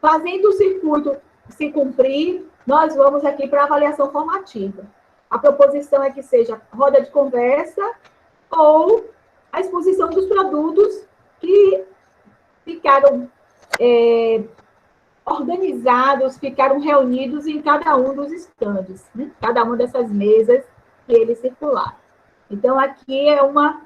fazendo o circuito se cumprir, nós vamos aqui para a avaliação formativa. A proposição é que seja roda de conversa ou a exposição dos produtos que ficaram organizados, ficaram reunidos em cada um dos estandes, né? Cada uma dessas mesas que eles circularam. Então, aqui é uma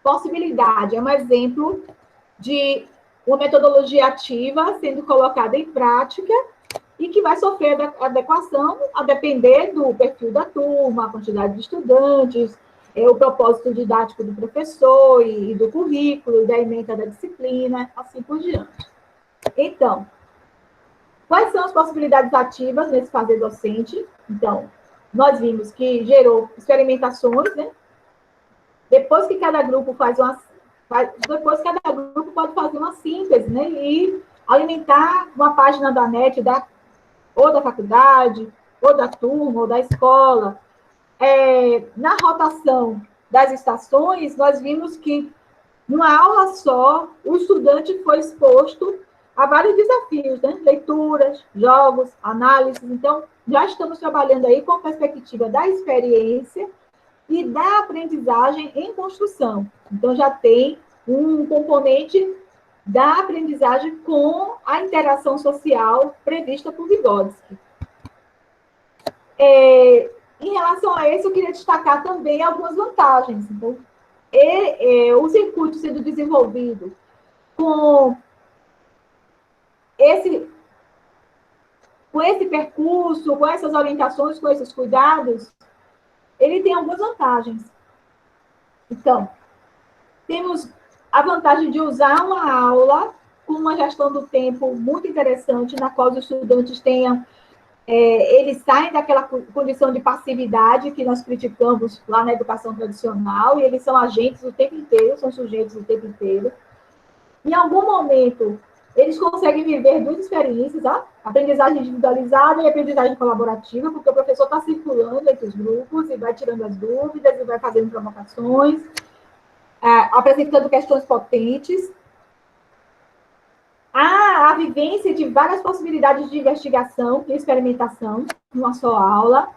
possibilidade, é um exemplo de uma metodologia ativa sendo colocada em prática e que vai sofrer adequação a depender do perfil da turma, a quantidade de estudantes, o propósito didático do professor e do currículo, da ementa da disciplina, assim por diante. Então, quais são as possibilidades ativas nesse fazer docente? Então, nós vimos que gerou experimentações, né? Depois que cada grupo depois cada grupo pode fazer uma síntese, né? E alimentar uma página da NET, ou da faculdade, ou da turma, ou da escola. Na rotação das estações, nós vimos que, numa aula só, o estudante foi exposto a vários desafios, né? Leituras, jogos, análises. Então, já estamos trabalhando aí com a perspectiva da experiência e da aprendizagem em construção. Então, já tem um componente da aprendizagem com a interação social prevista por Vygotsky. Em relação a isso, eu queria destacar também algumas vantagens. Então, o circuito sendo desenvolvido com esse percurso, com essas orientações, com esses cuidados, ele tem algumas vantagens. Então, temos a vantagem de usar uma aula com uma gestão do tempo muito interessante, na qual os estudantes tenham eles saem daquela condição de passividade que nós criticamos lá na educação tradicional, e eles são agentes o tempo inteiro, são sujeitos o tempo inteiro. Em algum momento, eles conseguem viver duas experiências, aprendizagem individualizada e aprendizagem colaborativa, porque o professor está circulando entre os grupos e vai tirando as dúvidas e vai fazendo provocações, apresentando questões potentes. Há a vivência de várias possibilidades de investigação e experimentação numa só aula.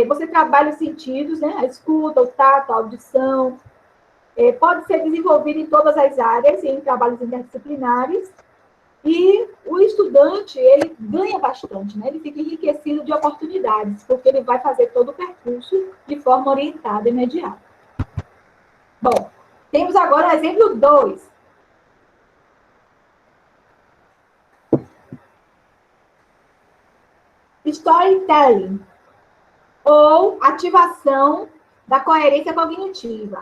Você trabalha os sentidos, né? A escuta, o tato, a audição. Pode ser desenvolvido em todas as áreas, em trabalhos interdisciplinares. E o estudante, ele ganha bastante, né? Ele fica enriquecido de oportunidades, porque ele vai fazer todo o percurso de forma orientada e imediata. Bom, temos agora o exemplo 2. Storytelling, ou ativação da coerência cognitiva.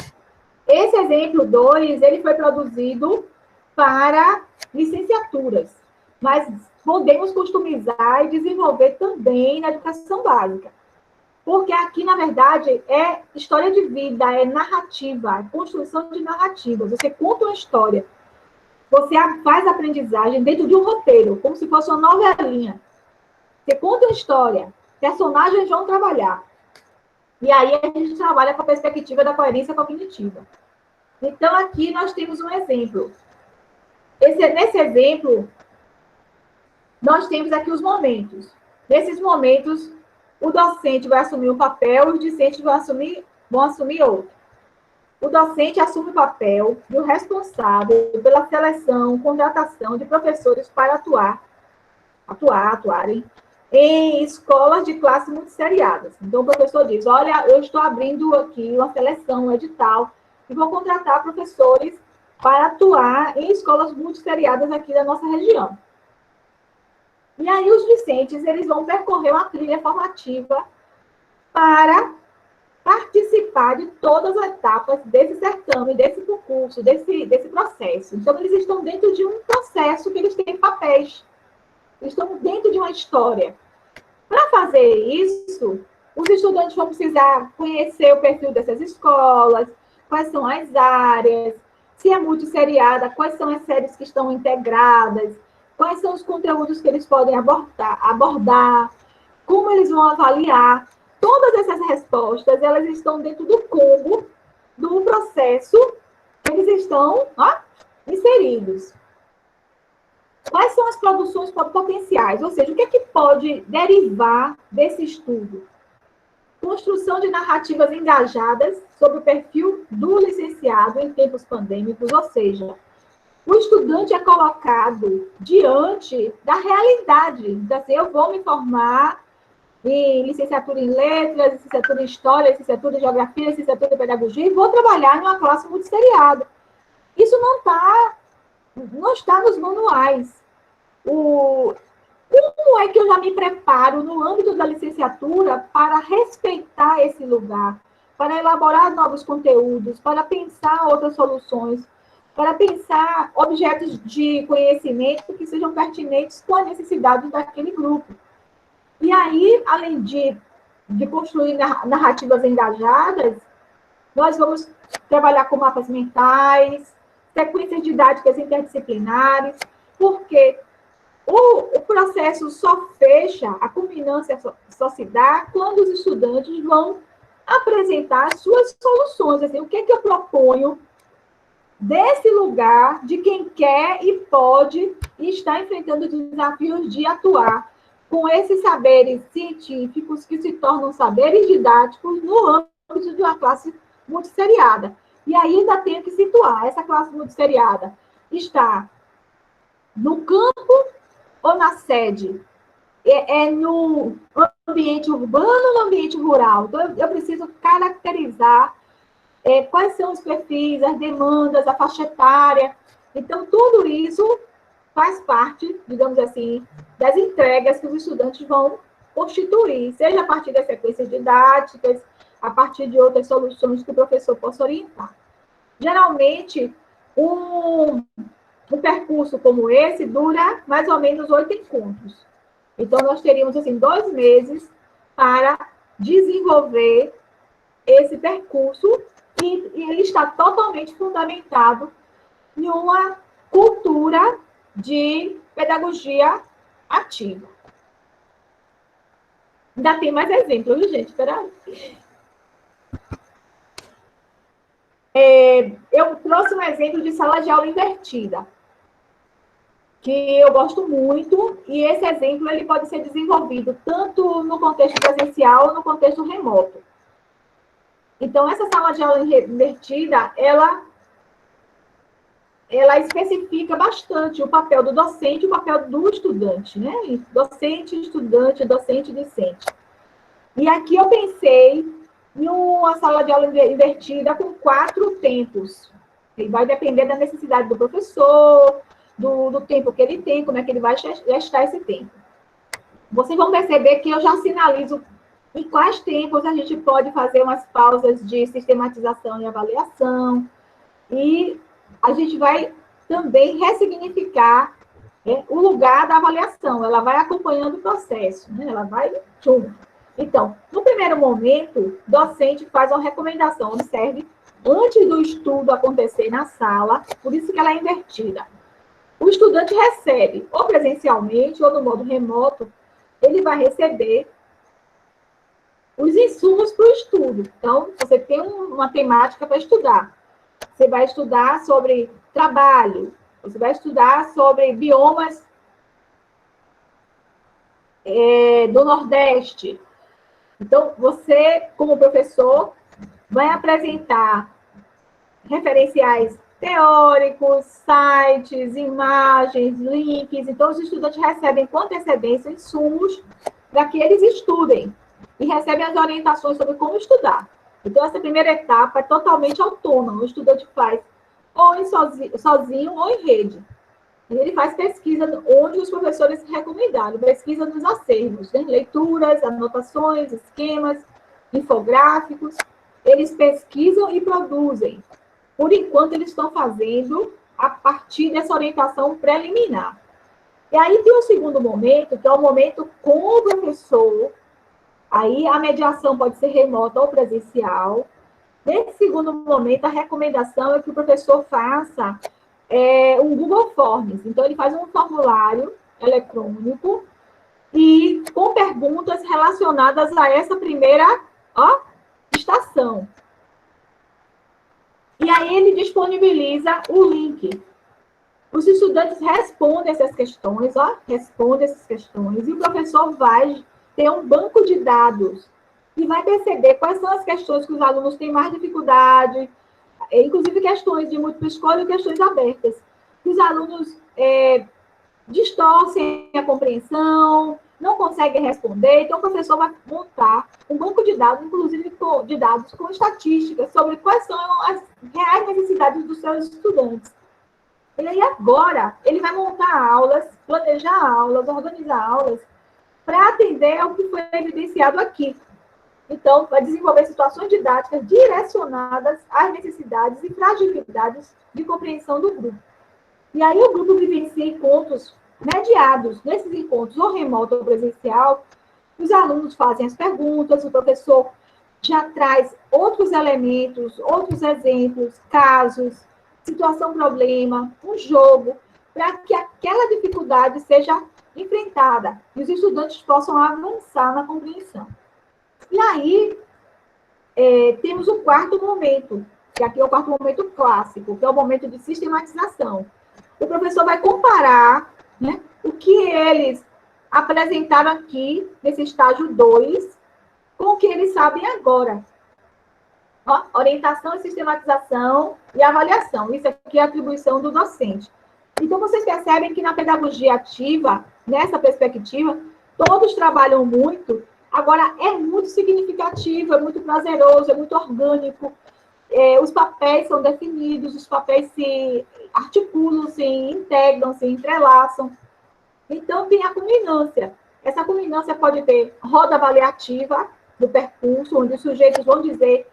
Esse exemplo 2, ele foi produzido para licenciaturas, mas podemos customizar e desenvolver também na educação básica. Porque aqui, na verdade, é história de vida, é narrativa, é construção de narrativas. Você conta uma história, você faz a aprendizagem dentro de um roteiro, como se fosse uma novelinha. Você conta uma história, personagens vão trabalhar. E aí a gente trabalha com a perspectiva da coerência cognitiva. Então, aqui nós temos um exemplo. Nesse exemplo, nós temos aqui os momentos. Nesses momentos, o docente vai assumir um papel e os discentes vão assumir outro. O docente assume o papel do responsável pela seleção, contratação de professores para atuarem em escolas de classe multisseriadas. Então, o professor diz, olha, eu estou abrindo aqui uma seleção, um edital, e vou contratar professores para atuar em escolas multisseriadas aqui da nossa região. E aí, os discentes, eles vão percorrer uma trilha formativa para participar de todas as etapas desse certame, desse concurso, desse processo. Então, eles estão dentro de um processo que eles têm papéis. Eles estão dentro de uma história. Para fazer isso, os estudantes vão precisar conhecer o perfil dessas escolas, quais são as áreas, se é multisseriada, quais são as séries que estão integradas, quais são os conteúdos que eles podem abordar, como eles vão avaliar. Todas essas respostas, elas estão dentro do combo do processo que eles estão inseridos. Quais são as produções potenciais? Ou seja, o que é que pode derivar desse estudo? Construção de narrativas engajadas sobre o perfil do licenciado em tempos pandêmicos, ou seja, o estudante é colocado diante da realidade. Então, assim, eu vou me formar em licenciatura em letras, licenciatura em história, licenciatura em geografia, licenciatura em pedagogia, e vou trabalhar numa classe multisseriada. Isso não está nos manuais. Como é que eu já me preparo no âmbito da licenciatura para respeitar esse lugar, para elaborar novos conteúdos, para pensar outras soluções, para pensar objetos de conhecimento que sejam pertinentes com a necessidade daquele grupo? E aí, além de construir narrativas engajadas, nós vamos trabalhar com mapas mentais, sequências didáticas interdisciplinares, porque o processo só fecha, a culminância só se dá quando os estudantes vão apresentar as suas soluções. Assim, o que é que eu proponho desse lugar de quem quer e pode e está enfrentando desafios de atuar com esses saberes científicos que se tornam saberes didáticos no âmbito de uma classe multisseriada. E aí ainda tenho que situar, essa classe multisseriada está no campo ou na sede? É no ambiente urbano ou no ambiente rural? Então, eu preciso caracterizar quais são os perfis, as demandas, a faixa etária. Então, tudo isso faz parte, digamos assim, das entregas que os estudantes vão constituir, seja a partir das sequências didáticas, a partir de outras soluções que o professor possa orientar. Geralmente, um percurso como esse dura mais ou menos 8 encontros. Então, nós teríamos, assim, 2 meses para desenvolver esse percurso e ele está totalmente fundamentado em uma cultura de pedagogia ativa. Ainda tem mais exemplos, viu, gente? Espera aí. Eu trouxe um exemplo de sala de aula invertida, que eu gosto muito, e esse exemplo ele pode ser desenvolvido tanto no contexto presencial ou no contexto remoto. Então, essa sala de aula invertida, ela especifica bastante o papel do docente e o papel do estudante, né? Docente, estudante, docente, discente. E aqui eu pensei em uma sala de aula invertida com 4 tempos. E vai depender da necessidade do professor, do tempo que ele tem, como é que ele vai gestar esse tempo. Vocês vão perceber que eu já sinalizo em quais tempos a gente pode fazer umas pausas de sistematização e avaliação. E a gente vai também ressignificar o lugar da avaliação. Ela vai acompanhando o processo, né? Ela vai junto. Então, no primeiro momento, o docente faz uma recomendação. Observe, antes do estudo acontecer na sala, por isso que ela é invertida. O estudante recebe, ou presencialmente, ou no modo remoto, ele vai receber os insumos para o estudo. Então, você tem uma temática para estudar. Você vai estudar sobre trabalho, você vai estudar sobre biomas do Nordeste. Então, você, como professor, vai apresentar referenciais teóricos, sites, imagens, links. Então, os estudantes recebem com antecedência insumos para que eles estudem e recebem as orientações sobre como estudar. Então, essa primeira etapa é totalmente autônoma. O estudante faz ou sozinho ou em rede. E ele faz pesquisa onde os professores recomendaram, pesquisa nos acervos, né? Leituras, anotações, esquemas, infográficos. Eles pesquisam e produzem. Por enquanto, eles estão fazendo a partir dessa orientação preliminar. E aí tem o segundo momento, que é o momento com o professor. Aí a mediação pode ser remota ou presencial. Nesse segundo momento, a recomendação é que o professor faça um Google Forms. Então, ele faz um formulário eletrônico e com perguntas relacionadas a essa primeira estação. E aí ele disponibiliza o link. Os estudantes respondem essas questões, e o professor vai ter um banco de dados e vai perceber quais são as questões que os alunos têm mais dificuldade, inclusive questões de múltipla escolha e questões abertas. Os alunos distorcem a compreensão, não conseguem responder, então o professor vai montar um banco de dados, inclusive de dados com estatísticas, sobre quais são as reais necessidades dos seus estudantes. E aí agora, ele vai montar aulas, planejar aulas, organizar aulas, para atender ao que foi evidenciado aqui. Então, vai desenvolver situações didáticas direcionadas às necessidades e fragilidades de compreensão do grupo. E aí o grupo vivencia encontros mediados. Nesses encontros, ou remoto ou presencial, os alunos fazem as perguntas, o professor já traz outros elementos, outros exemplos, casos, situação-problema, um jogo, para que aquela dificuldade seja enfrentada e os estudantes possam avançar na compreensão. E aí, temos o quarto momento, que aqui é o quarto momento clássico, que é o momento de sistematização. O professor vai comparar, né, o que eles apresentaram aqui, nesse estágio 2, com o que eles sabem agora. Orientação e sistematização e avaliação. Isso aqui é a atribuição do docente. Então, vocês percebem que na pedagogia ativa, nessa perspectiva, todos trabalham muito. Agora, é muito significativo, é muito prazeroso, é muito orgânico. Os papéis são definidos, os papéis se articulam, se integram, se entrelaçam. Então, tem a culminância. Essa culminância pode ter roda avaliativa do percurso, onde os sujeitos vão dizer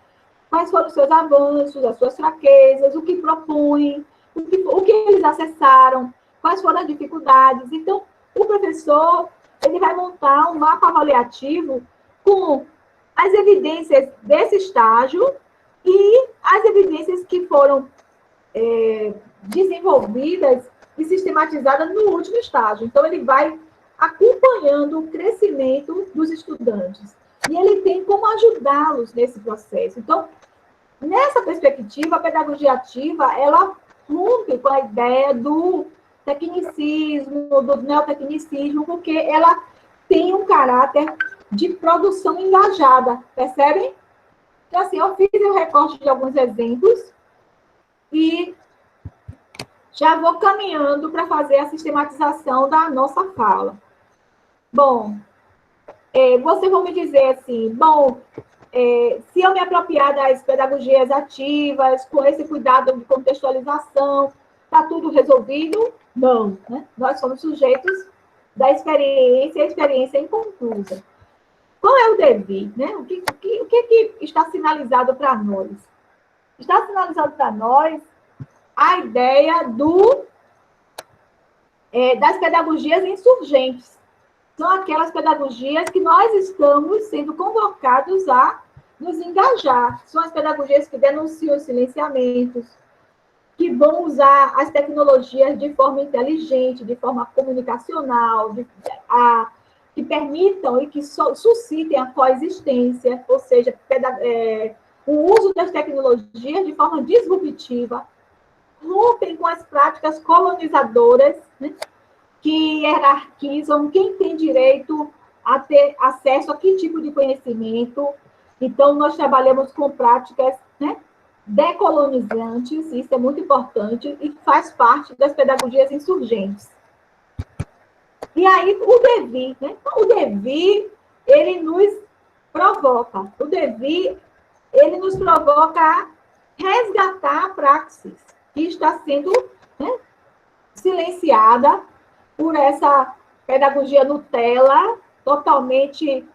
quais foram os seus avanços, as suas fraquezas, o que propõem, o que eles acessaram, quais foram as dificuldades. Então, o professor ele vai montar um mapa avaliativo com as evidências desse estágio e as evidências que foram desenvolvidas e sistematizadas no último estágio. Então, ele vai acompanhando o crescimento dos estudantes. E ele tem como ajudá-los nesse processo. Então, nessa perspectiva, a pedagogia ativa, ela rompe com a ideia do tecnicismo, do neotecnicismo, porque ela tem um caráter de produção engajada, percebem? Então, assim, eu fiz um recorte de alguns exemplos e já vou caminhando para fazer a sistematização da nossa fala. Bom, vocês vão me dizer assim, se eu me apropriar das pedagogias ativas, com esse cuidado de contextualização, está tudo resolvido? Não, né? Nós somos sujeitos da experiência, e a experiência é inconclusa. Qual é o devir? Né? O que está sinalizado para nós? Está sinalizado para nós a ideia das pedagogias insurgentes. São aquelas pedagogias que nós estamos sendo convocados a nos engajar. São as pedagogias que denunciam os silenciamentos, que vão usar as tecnologias de forma inteligente, de forma comunicacional, que permitam e que suscitem a coexistência, ou seja, o uso das tecnologias de forma disruptiva, rompem com as práticas colonizadoras, né, que hierarquizam quem tem direito a ter acesso a que tipo de conhecimento. Então, nós trabalhamos com práticas, né, decolonizantes, isso é muito importante, e faz parte das pedagogias insurgentes. E aí, o DEVI, né? Então, o DEVI, ele nos provoca. O DEVI, ele nos provoca a resgatar a praxis que está sendo, né, silenciada por essa pedagogia Nutella, totalmente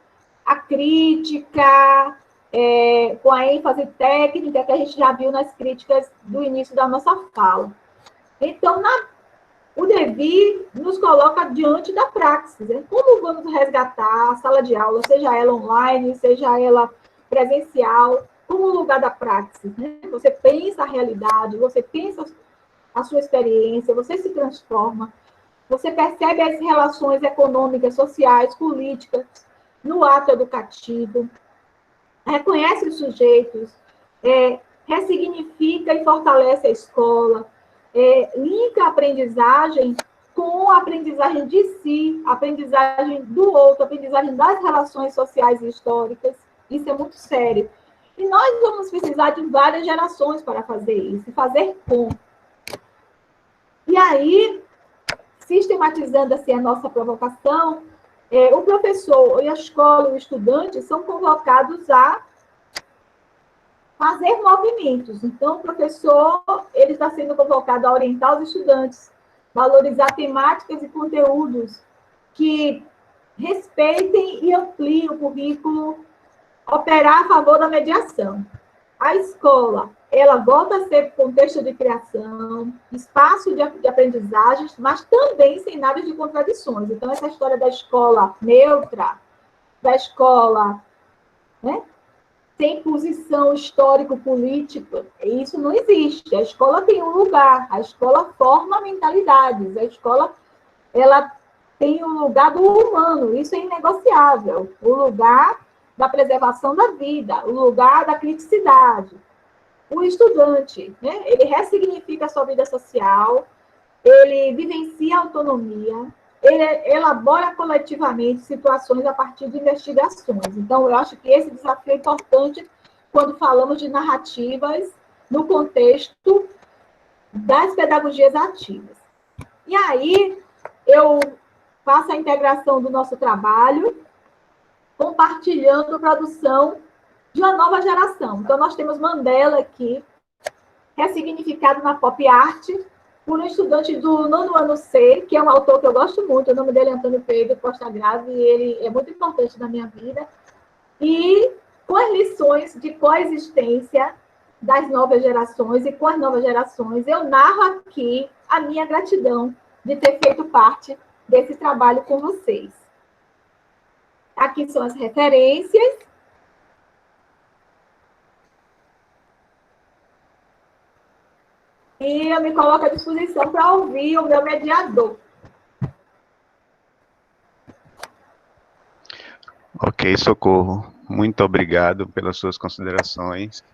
acrítica, com a ênfase técnica que a gente já viu nas críticas do início da nossa fala. Então, o DEVI nos coloca diante da praxis. Né? Como vamos resgatar a sala de aula, seja ela online, seja ela presencial, como lugar da praxis? Né? Você pensa a realidade, você pensa a sua experiência, você se transforma, você percebe as relações econômicas, sociais, políticas no ato educativo, reconhece os sujeitos, ressignifica e fortalece a escola, linka a aprendizagem com a aprendizagem de si, a aprendizagem do outro, a aprendizagem das relações sociais e históricas. Isso é muito sério. E nós vamos precisar de várias gerações para fazer isso, e fazer com. E aí, sistematizando assim a nossa provocação, o professor e a escola e o estudante são convocados a fazer movimentos. Então, o professor ele está sendo convocado a orientar os estudantes, valorizar temáticas e conteúdos que respeitem e ampliem o currículo, operar a favor da mediação. A escola, ela volta a ser contexto de criação, espaço de aprendizagens, mas também cenários de contradições. Então, essa história da escola neutra, da escola, né, sem posição histórico-política, isso não existe. A escola tem um lugar, a escola forma mentalidades, a escola ela tem um lugar do humano, isso é inegociável. O lugar da preservação da vida, o lugar da criticidade. O estudante, né, ele ressignifica a sua vida social, ele vivencia a autonomia, ele elabora coletivamente situações a partir de investigações. Então, eu acho que esse desafio é importante quando falamos de narrativas no contexto das pedagogias ativas. E aí, eu faço a integração do nosso trabalho, compartilhando a produção de uma nova geração. Então, nós temos Mandela aqui, ressignificado na pop art, por um estudante do 9º ano C, que é um autor que eu gosto muito, o nome dele é Antônio Pedro Costa Grave, e ele é muito importante na minha vida, e com as lições de coexistência das novas gerações e com as novas gerações, eu narro aqui a minha gratidão de ter feito parte desse trabalho com vocês. Aqui são as referências. E eu me coloco à disposição para ouvir o meu mediador. Ok, Socorro. Muito obrigado pelas suas considerações.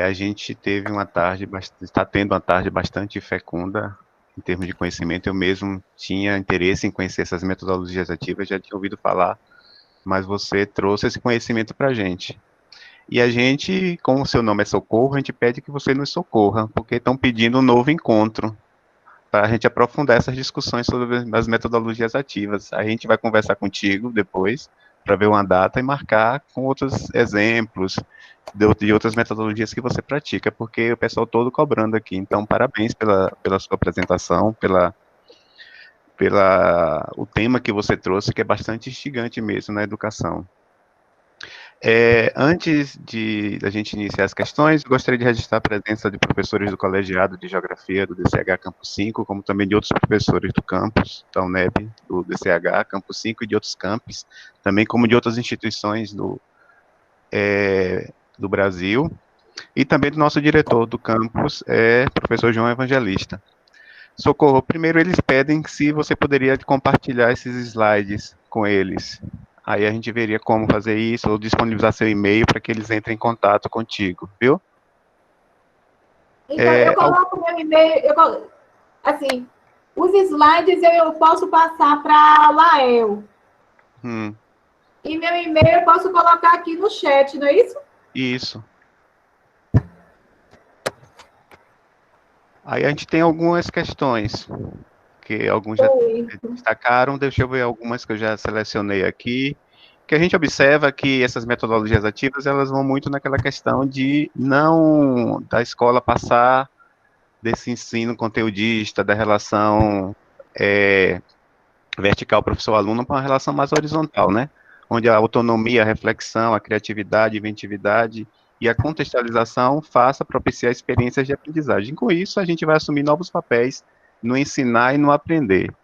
A gente teve uma tarde, está tendo uma tarde bastante fecunda em termos de conhecimento. Eu mesmo tinha interesse em conhecer essas metodologias ativas, já tinha ouvido falar, mas você trouxe esse conhecimento para a gente. E a gente, como o seu nome é Socorro, a gente pede que você nos socorra, porque estão pedindo um novo encontro, para a gente aprofundar essas discussões sobre as metodologias ativas. A gente vai conversar contigo depois, para ver uma data e marcar com outros exemplos de outras metodologias que você pratica, porque o pessoal todo cobrando aqui. Então, parabéns pela sua apresentação, o tema que você trouxe, que é bastante instigante mesmo na educação. Antes da gente iniciar as questões, gostaria de registrar a presença de professores do colegiado de Geografia do DCH Campus 5, como também de outros professores do campus, da UNEB, do DCH Campus 5 e de outros campos, também como de outras instituições do Brasil, e também do nosso diretor do campus, professor João Evangelista. Socorro, primeiro eles pedem se você poderia compartilhar esses slides com eles. Aí a gente veria como fazer isso, ou disponibilizar seu e-mail para que eles entrem em contato contigo, viu? Então, eu coloco meu e-mail, assim, os slides eu posso passar para a Lael. E meu e-mail eu posso colocar aqui no chat, não é isso? Isso. Aí a gente tem algumas questões, que alguns já destacaram, deixa eu ver algumas que eu já selecionei aqui, que a gente observa que essas metodologias ativas, elas vão muito naquela questão de não da escola passar desse ensino conteudista, da relação vertical professor-aluno para uma relação mais horizontal, né? Onde a autonomia, a reflexão, a criatividade, a inventividade e a contextualização faça propiciar experiências de aprendizagem. Com isso, a gente vai assumir novos papéis no ensinar e no aprender.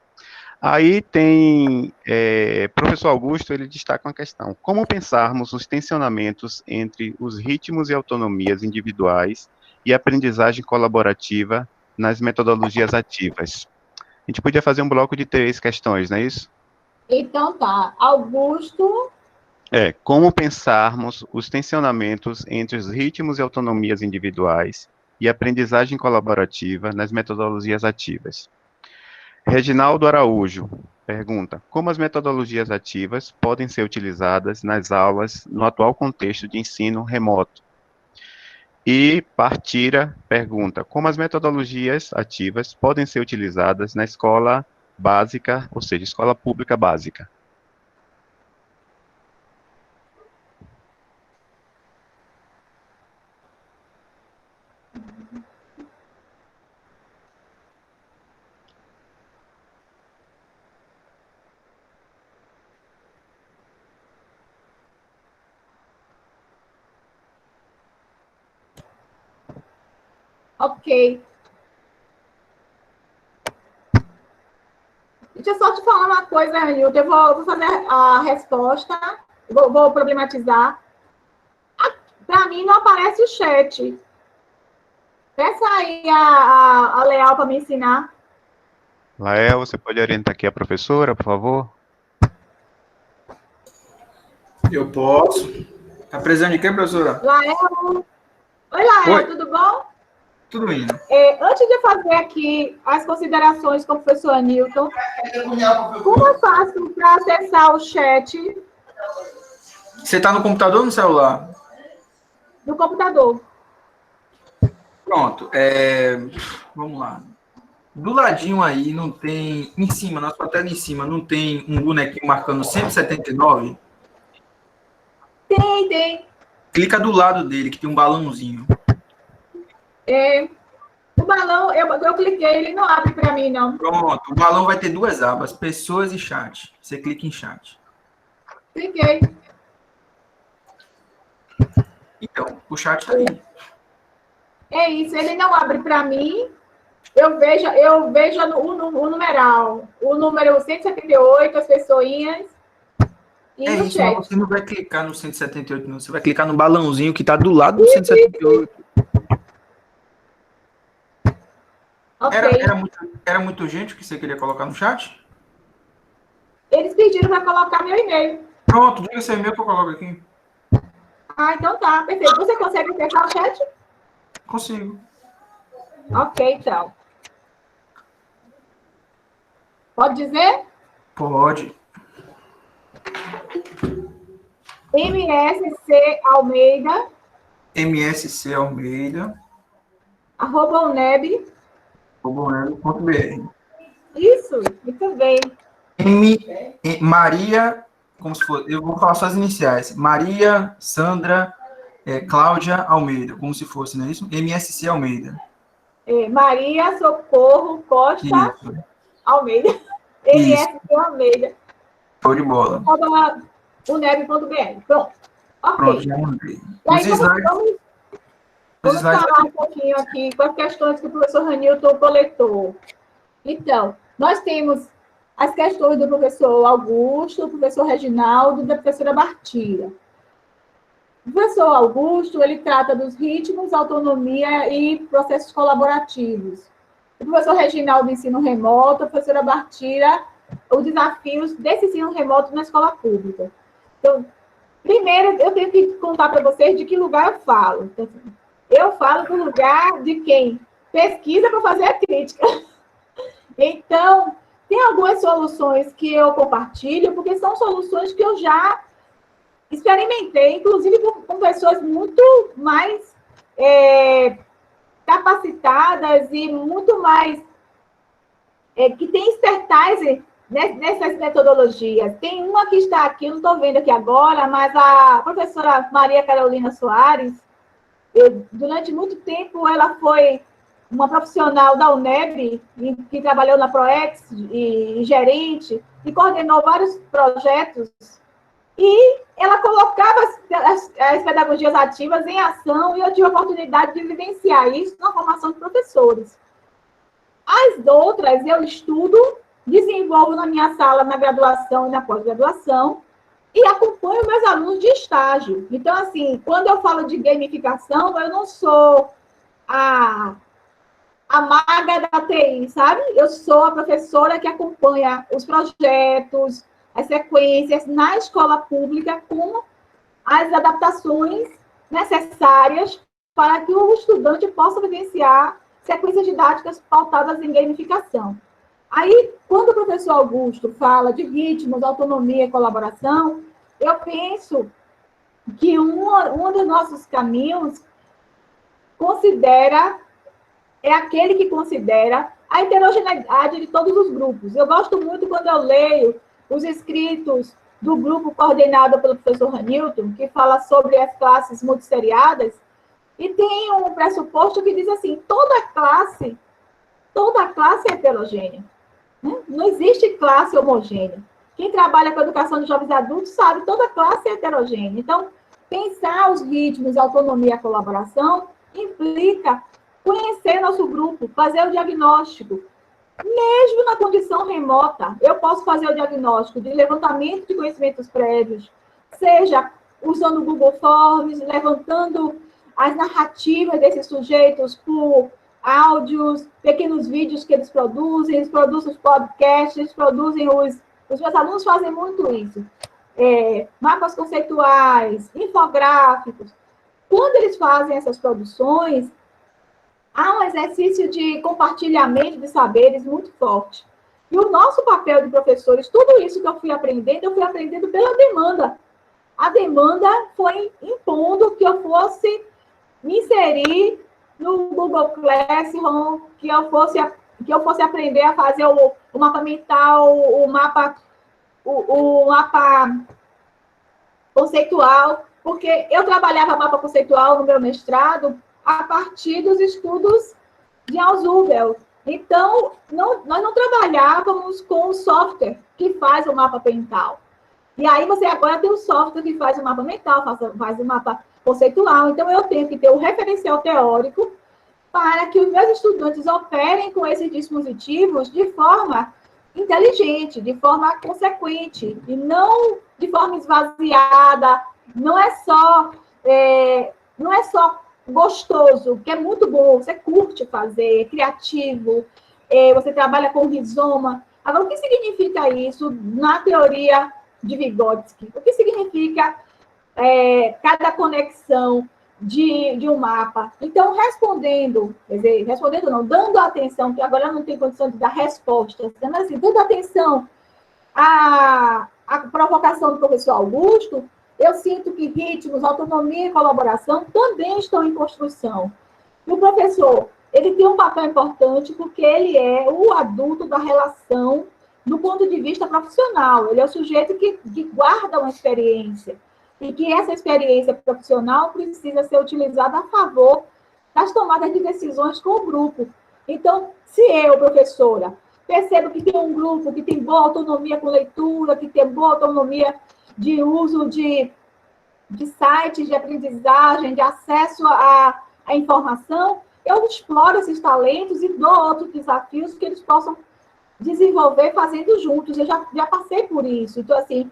Aí tem, professor Augusto, ele destaca uma questão, como pensarmos os tensionamentos entre os ritmos e autonomias individuais e aprendizagem colaborativa nas metodologias ativas. A gente podia fazer um bloco de 3 questões, não é isso? Então tá, Augusto... Como pensarmos os tensionamentos entre os ritmos e autonomias individuais e aprendizagem colaborativa nas metodologias ativas. Reginaldo Araújo pergunta, como as metodologias ativas podem ser utilizadas nas aulas no atual contexto de ensino remoto? E Partira pergunta, como as metodologias ativas podem ser utilizadas na escola básica, ou seja, escola pública básica? Ok. Deixa eu só te falar uma coisa, Nilton. Eu vou fazer a resposta, vou problematizar. Para mim, não aparece o chat. Peça aí a Leal para me ensinar. Lael, você pode orientar aqui a professora, por favor? Eu posso. Tá precisando de quê, professora? Lael. Oi, Lael, Oi. Tudo bom? Tudo indo. Antes de fazer aqui as considerações com o professor Nilton, como eu faço para acessar o chat? Você está no computador ou no celular? No computador. Pronto. Vamos lá. Do ladinho aí, não tem... Em cima, na sua tela em cima, não tem um bonequinho marcando 179? Tem. Clica do lado dele, que tem um balãozinho. O balão, eu cliquei, ele não abre para mim, não. Pronto. O balão vai ter 2 abas, pessoas e chat. Você clica em chat. Cliquei. Então, o chat tá aí. É isso, ele não abre para mim. Eu vejo o numeral, o número 178, as pessoinhas. E o Isso, chat. mas você não vai clicar no 178, não. Você vai clicar no balãozinho que está do lado do 178. Ok. Era muito urgente o que você queria colocar no chat? Eles pediram para colocar meu e-mail. Pronto, diga seu e-mail que eu coloco aqui. Ah, então tá, perfeito. Você consegue acessar o chat? Consigo. Ok, então. Pode dizer? Pode. MSC Almeida, MSC Almeida. @uneb. .br. Isso, muito bem. Maria, como se fosse, eu vou falar só as iniciais. Maria, Sandra, Cláudia Almeida, como se fosse, não é isso? MSC Almeida. Maria Socorro Costa Isso. Almeida. MSC Almeida. Show de bola. @uneb.br. Pronto. Pronto, Ok. já mandei. E Os aí, slides. vamos falar um pouquinho aqui com as questões que o professor Ranilton coletou. Então, nós temos as questões do professor Augusto, do professor Reginaldo e da professora Bartira. O professor Augusto, ele trata dos ritmos, autonomia e processos colaborativos. O professor Reginaldo, ensino remoto, a professora Bartira, os desafios desse ensino remoto na escola pública. Então, primeiro, eu tenho que contar para vocês de que lugar eu falo. Então, eu falo do lugar de quem pesquisa para fazer a crítica. Então, tem algumas soluções que eu compartilho, porque são soluções que eu já experimentei, inclusive com pessoas muito mais capacitadas e muito mais que têm expertise nessas metodologias. Tem uma que está aqui, eu não estou vendo aqui agora, mas a professora Maria Carolina Soares, durante muito tempo, ela foi uma profissional da UNEB, que trabalhou na ProEx, e gerente, e coordenou vários projetos, e ela colocava as pedagogias ativas em ação, e eu tive a oportunidade de vivenciar isso na formação de professores. As outras eu estudo, desenvolvo na minha sala, na graduação e na pós-graduação, e acompanho meus alunos de estágio. Então, assim, quando eu falo de gamificação, eu não sou a maga da TI, sabe? Eu sou a professora que acompanha os projetos, as sequências na escola pública com as adaptações necessárias para que o estudante possa vivenciar sequências didáticas pautadas em gamificação. Aí, quando o professor Augusto fala de ritmos, autonomia e colaboração, eu penso que um dos nossos caminhos é aquele que considera a heterogeneidade de todos os grupos. Eu gosto muito quando eu leio os escritos do grupo coordenado pelo professor Ranilton, que fala sobre as classes multisseriadas, e tem um pressuposto que diz assim, toda classe é heterogênea. Não existe classe homogênea. Quem trabalha com a educação de jovens adultos sabe, toda classe é heterogênea. Então, pensar os ritmos, a autonomia e a colaboração implica conhecer nosso grupo, fazer o diagnóstico. Mesmo na condição remota, eu posso fazer o diagnóstico de levantamento de conhecimentos prévios, seja usando o Google Forms, levantando as narrativas desses sujeitos por áudios, pequenos vídeos que eles produzem os podcasts, eles produzem os meus alunos fazem muito isso. Mapas conceituais, infográficos. Quando eles fazem essas produções, há um exercício de compartilhamento de saberes muito forte. E o nosso papel de professores, tudo isso que eu fui aprendendo pela demanda. A demanda foi impondo que eu fosse me inserir no Google Classroom, que eu fosse aprender a fazer o mapa mental, o mapa conceitual, porque eu trabalhava mapa conceitual no meu mestrado a partir dos estudos de Ausubel. Então, nós não trabalhávamos com o software que faz o mapa mental. E aí você agora tem o software que faz o mapa mental, faz o mapa conceitual. Então, eu tenho que ter o referencial teórico para que os meus estudantes operem com esses dispositivos de forma inteligente, de forma consequente, e não de forma esvaziada. Não é só gostoso, que é muito bom, você curte fazer, é criativo, você trabalha com rizoma. Agora, o que significa isso na teoria de Vygotsky? O que significa cada conexão de um mapa? Então, dando atenção, que agora eu não tenho condição de dar respostas, mas assim, dando atenção à provocação do professor Augusto, eu sinto que ritmos, autonomia e colaboração também estão em construção. E o professor, ele tem um papel importante porque ele é o adulto da relação do ponto de vista profissional. Ele é o sujeito que guarda uma experiência e que essa experiência profissional precisa ser utilizada a favor das tomadas de decisões com o grupo. Então, se eu, professora, percebo que tem um grupo que tem boa autonomia com leitura, que tem boa autonomia de uso de de sites de aprendizagem, de acesso à informação, eu exploro esses talentos e dou outros desafios que eles possam desenvolver fazendo juntos. Eu já passei por isso. Então, assim,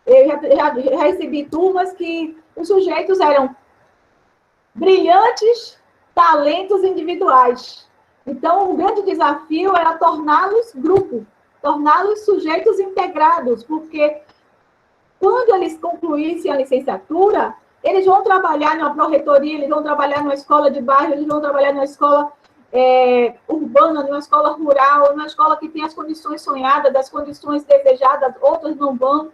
eu já recebi turmas que os sujeitos eram brilhantes talentos individuais. Então, o grande desafio era torná-los grupo, torná-los sujeitos integrados, porque quando eles concluíssem a licenciatura, eles vão trabalhar numa pró-reitoria, eles vão trabalhar numa escola de bairro, eles vão trabalhar numa escola urbana, numa escola rural, numa escola que tem as condições sonhadas, as condições desejadas, outras não vão.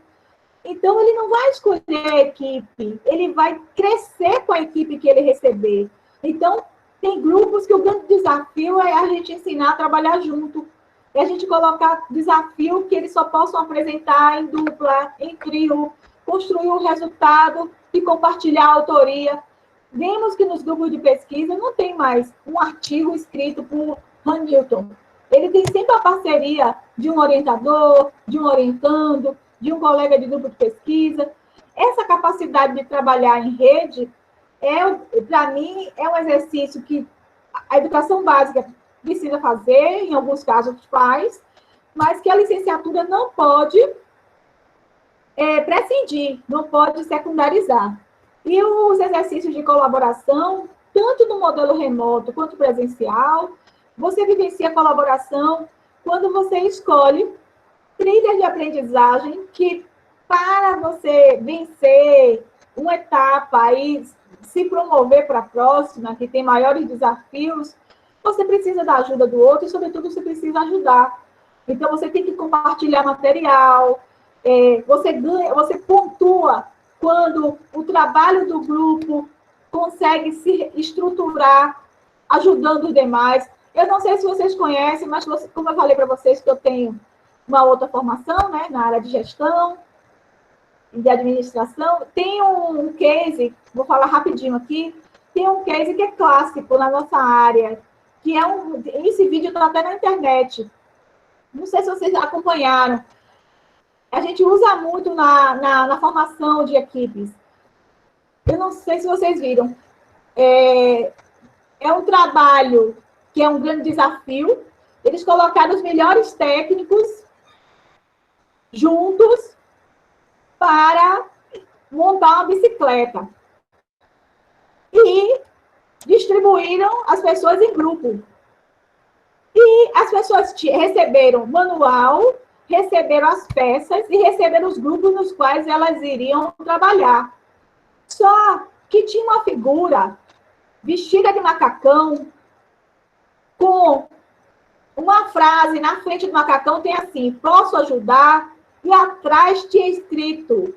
Então, ele não vai escolher a equipe, ele vai crescer com a equipe que ele receber. Então, tem grupos que o grande desafio é a gente ensinar a trabalhar junto, é a gente colocar desafio que eles só possam apresentar em dupla, em trio, construir um resultado e compartilhar a autoria. Vemos que nos grupos de pesquisa não tem mais um artigo escrito por Hamilton. Ele tem sempre a parceria de um orientador, de um orientando, de um colega de grupo de pesquisa. Essa capacidade de trabalhar em rede, para mim, é um exercício que a educação básica precisa fazer, em alguns casos faz, mas que a licenciatura não pode prescindir, não pode secundarizar. E os exercícios de colaboração, tanto no modelo remoto quanto presencial, você vivencia colaboração quando você escolhe trilhas de aprendizagem que, para você vencer uma etapa e se promover para a próxima, que tem maiores desafios, você precisa da ajuda do outro e, sobretudo, você precisa ajudar. Então, você tem que compartilhar material, você pontua quando o trabalho do grupo consegue se estruturar, ajudando os demais. Eu não sei se vocês conhecem, mas como eu falei para vocês que eu tenho uma outra formação, né, na área de gestão e de administração, tem um case, vou falar rapidinho aqui, tem um case que é clássico na nossa área, que esse vídeo está até na internet. Não sei se vocês acompanharam. A gente usa muito na formação de equipes. Eu não sei se vocês viram. É um trabalho que é um grande desafio. Eles colocaram os melhores técnicos juntos para montar uma bicicleta. E distribuíram as pessoas em grupo. E as pessoas receberam manual, receberam as peças e receberam os grupos nos quais elas iriam trabalhar. Só que tinha uma figura vestida de macacão, com uma frase na frente do macacão, tem assim, posso ajudar? E atrás tinha escrito,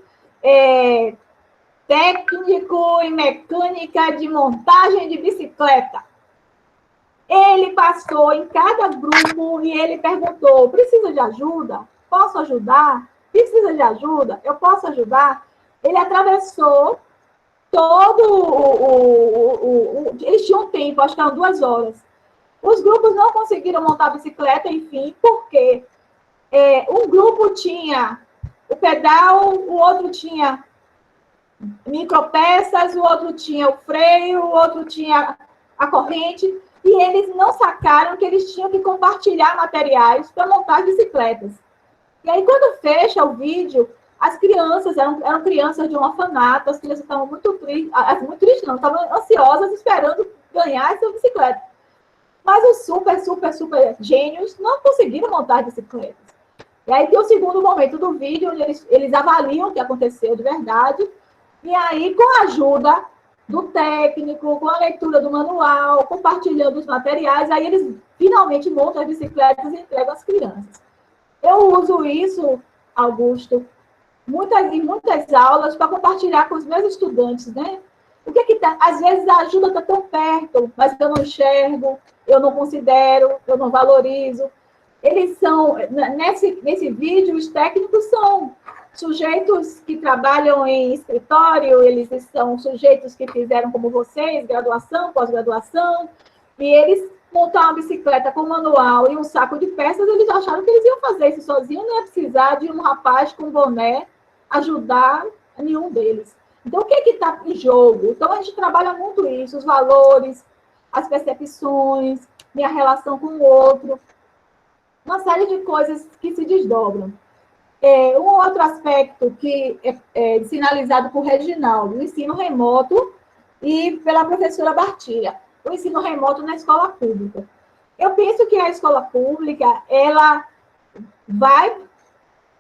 técnico em mecânica de montagem de bicicleta. Ele passou em cada grupo e ele perguntou, precisa de ajuda? Posso ajudar? Precisa de ajuda? Eu posso ajudar? Ele atravessou todo eles tinham tempo, acho que eram 2 horas. Os grupos não conseguiram montar a bicicleta, enfim, porque um grupo tinha o pedal, o outro tinha micropeças, o outro tinha o freio, o outro tinha a corrente, e eles não sacaram que eles tinham que compartilhar materiais para montar as bicicletas. E aí, quando fecha o vídeo, as crianças, eram crianças de um orfanato, as crianças estavam muito tristes, não, estavam ansiosas, esperando ganhar essa bicicleta. Mas os super gênios não conseguiram montar as bicicletas. E aí tem o segundo momento do vídeo, onde eles avaliam o que aconteceu de verdade, e aí, com a ajuda do técnico, com a leitura do manual, compartilhando os materiais, aí eles finalmente montam as bicicletas e entregam às crianças. Eu uso isso, Augusto, em muitas aulas para compartilhar com os meus estudantes, né? O que é que tá? Às vezes a ajuda está tão perto, mas eu não enxergo, eu não considero, eu não valorizo. Eles são, nesse vídeo, os técnicos são sujeitos que trabalham em escritório, eles são sujeitos que fizeram como vocês, graduação, pós-graduação, e eles montar uma bicicleta com manual e um saco de peças, eles acharam que eles iam fazer isso sozinhos, não ia precisar de um rapaz com boné ajudar nenhum deles. Então, o que está em jogo? Então, a gente trabalha muito isso, os valores, as percepções, minha relação com o outro, uma série de coisas que se desdobram. Um outro aspecto que é sinalizado por Reginaldo, o ensino remoto e pela professora Bartilha, o ensino remoto na escola pública. Eu penso que a escola pública, ela vai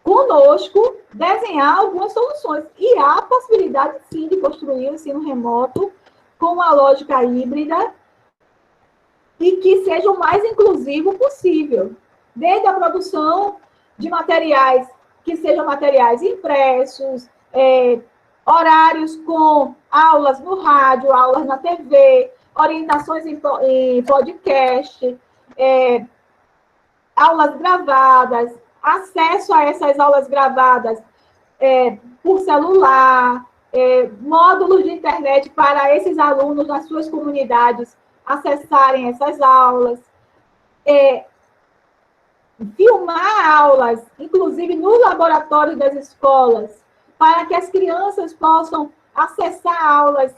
conosco desenhar algumas soluções. E há a possibilidade, sim, de construir o ensino remoto com uma lógica híbrida e que seja o mais inclusivo possível. Desde a produção de materiais que sejam materiais impressos, horários com aulas no rádio, aulas na TV, orientações em podcast, aulas gravadas, acesso a essas aulas gravadas por celular, módulos de internet para esses alunos nas suas comunidades acessarem essas aulas, filmar aulas, inclusive nos laboratórios das escolas, para que as crianças possam acessar aulas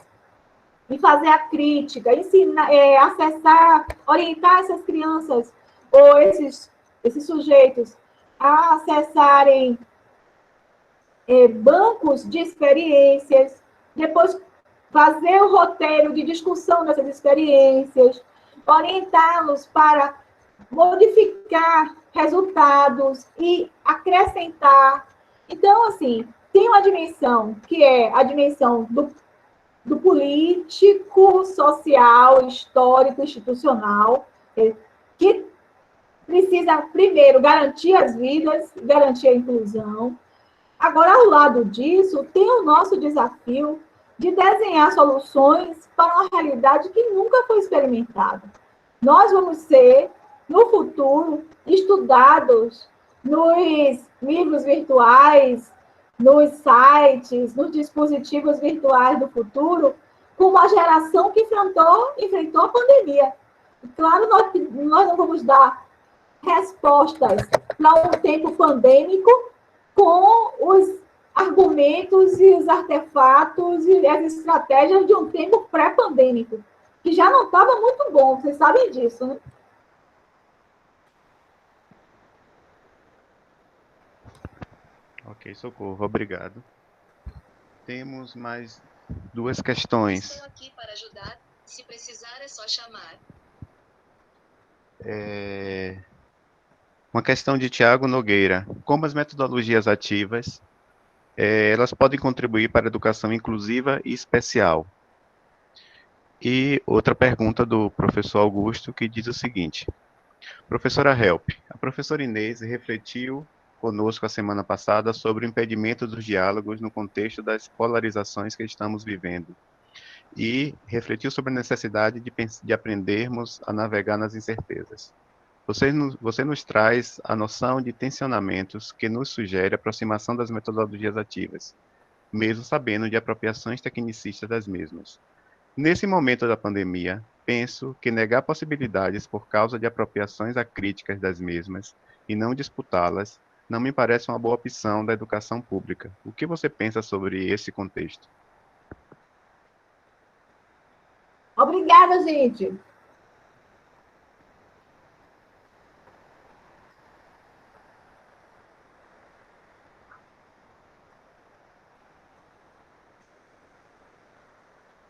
e fazer a crítica, ensinar, acessar, orientar essas crianças ou esses sujeitos a acessarem bancos de experiências, depois fazer o roteiro de discussão dessas experiências, orientá-los para modificar resultados e acrescentar. Então, assim, tem uma dimensão que é a dimensão do político, social, histórico, institucional, que precisa, primeiro, garantir as vidas, garantir a inclusão. Agora, ao lado disso, tem o nosso desafio de desenhar soluções para uma realidade que nunca foi experimentada. Nós vamos ser, no futuro, estudados nos livros virtuais, nos sites, nos dispositivos virtuais do futuro, com uma geração que enfrentou a pandemia. E, claro, nós não vamos dar respostas para um tempo pandêmico com os argumentos e os artefatos e as estratégias de um tempo pré-pandêmico, que já não estava muito bom, vocês sabem disso, né? Ok, Socorro, obrigado. Temos mais duas questões. Estou aqui para ajudar. Se precisar, é só chamar. Uma questão de Tiago Nogueira. Como as metodologias ativas, elas podem contribuir para a educação inclusiva e especial? E outra pergunta do professor Augusto, que diz o seguinte. Professora Help, a professora Inês refletiu conosco a semana passada sobre o impedimento dos diálogos no contexto das polarizações que estamos vivendo e refletiu sobre a necessidade de aprendermos a navegar nas incertezas. Você nos traz a noção de tensionamentos que nos sugere a aproximação das metodologias ativas, mesmo sabendo de apropriações tecnicistas das mesmas. Nesse momento da pandemia, penso que negar possibilidades por causa de apropriações acríticas das mesmas e não disputá-las não me parece uma boa opção da educação pública. O que você pensa sobre esse contexto? Obrigada, gente.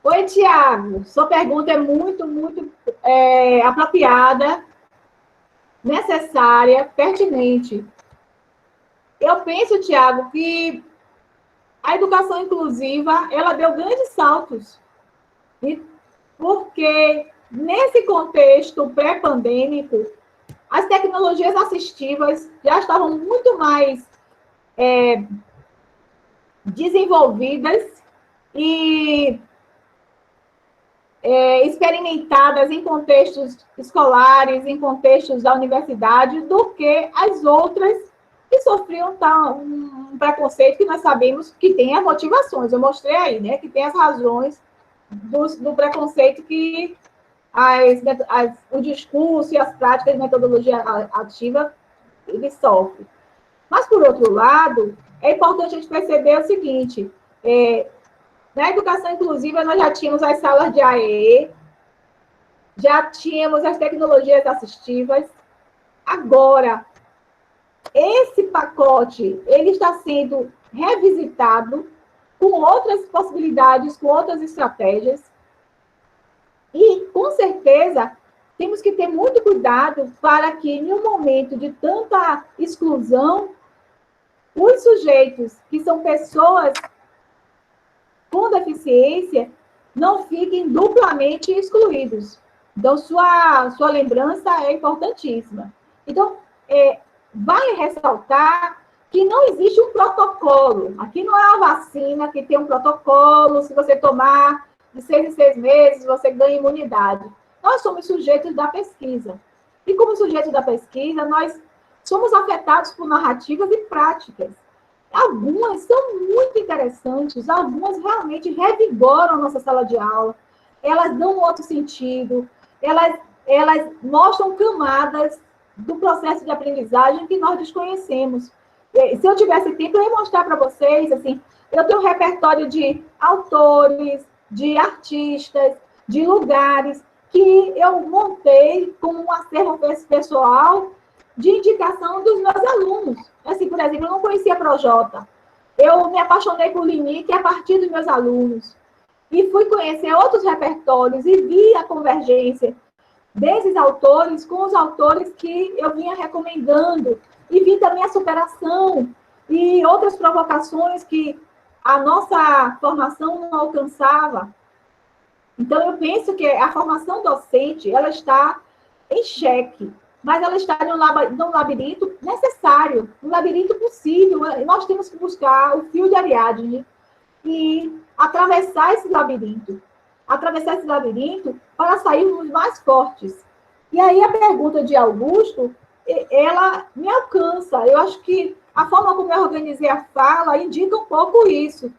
Oi, Tiago. Sua pergunta é muito apropriada, necessária, pertinente. Eu penso, Tiago, que a educação inclusiva, ela deu grandes saltos. Porque, nesse contexto pré-pandêmico, as tecnologias assistivas já estavam muito mais desenvolvidas e experimentadas em contextos escolares, em contextos da universidade, do que as outras que sofriam um preconceito que nós sabemos que tem as motivações. Eu mostrei aí, né, que tem as razões do preconceito que o discurso e as práticas de metodologia ativa ele sofre. Mas, por outro lado, é importante a gente perceber o seguinte, Na educação inclusiva, nós já tínhamos as salas de AE, já tínhamos as tecnologias assistivas. Agora, esse pacote, ele está sendo revisitado com outras possibilidades, com outras estratégias. E, com certeza, temos que ter muito cuidado para que, em um momento de tanta exclusão, os sujeitos, que são pessoas com deficiência, não fiquem duplamente excluídos. Então, sua lembrança é importantíssima. Então, vale ressaltar que não existe um protocolo. Aqui não é uma vacina que tem um protocolo, se você tomar de 6 em 6 meses, você ganha imunidade. Nós somos sujeitos da pesquisa. E como sujeitos da pesquisa, nós somos afetados por narrativas e práticas. Algumas são muito interessantes, algumas realmente revigoram nossa sala de aula, elas dão um outro sentido, elas mostram camadas do processo de aprendizagem que nós desconhecemos. Se eu tivesse tempo, eu ia mostrar para vocês, assim, eu tenho um repertório de autores, de artistas, de lugares, que eu montei como um acervo pessoal de indicação dos meus alunos. Assim, por exemplo, eu não conhecia a Projota. Eu me apaixonei por Linique a partir dos meus alunos. E fui conhecer outros repertórios e vi a convergência desses autores com os autores que eu vinha recomendando. E vi também a superação e outras provocações que a nossa formação não alcançava. Então, eu penso que a formação docente, ela está em xeque, mas ela está num labirinto necessário, um labirinto possível. Nós temos que buscar o fio de Ariadne e atravessar esse labirinto para sairmos mais fortes. E aí a pergunta de Augusto, ela me alcança. Eu acho que a forma como eu organizei a fala indica um pouco isso.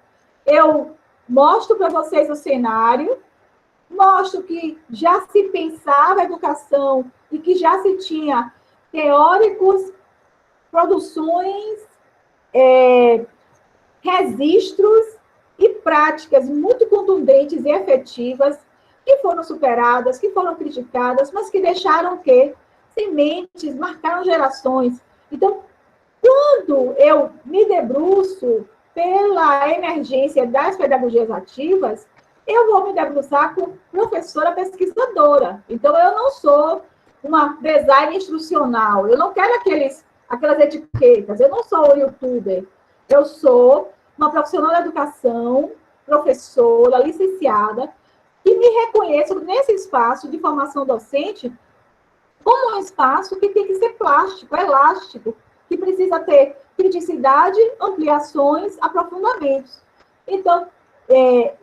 Eu mostro para vocês o cenário, mostro que já se pensava a educação e que já se tinha teóricos, produções, registros e práticas muito contundentes e efetivas que foram superadas, que foram criticadas, mas que deixaram que sementes marcaram gerações. Então, quando eu me debruço pela emergência das pedagogias ativas, eu vou me debruçar com professora pesquisadora. Então, eu não sou uma design instrucional, eu não quero aquelas etiquetas, eu não sou youtuber, eu sou uma profissional da educação, professora, licenciada, e me reconheço nesse espaço de formação docente como um espaço que tem que ser plástico, elástico, que precisa ter criticidade, ampliações, aprofundamentos. Então,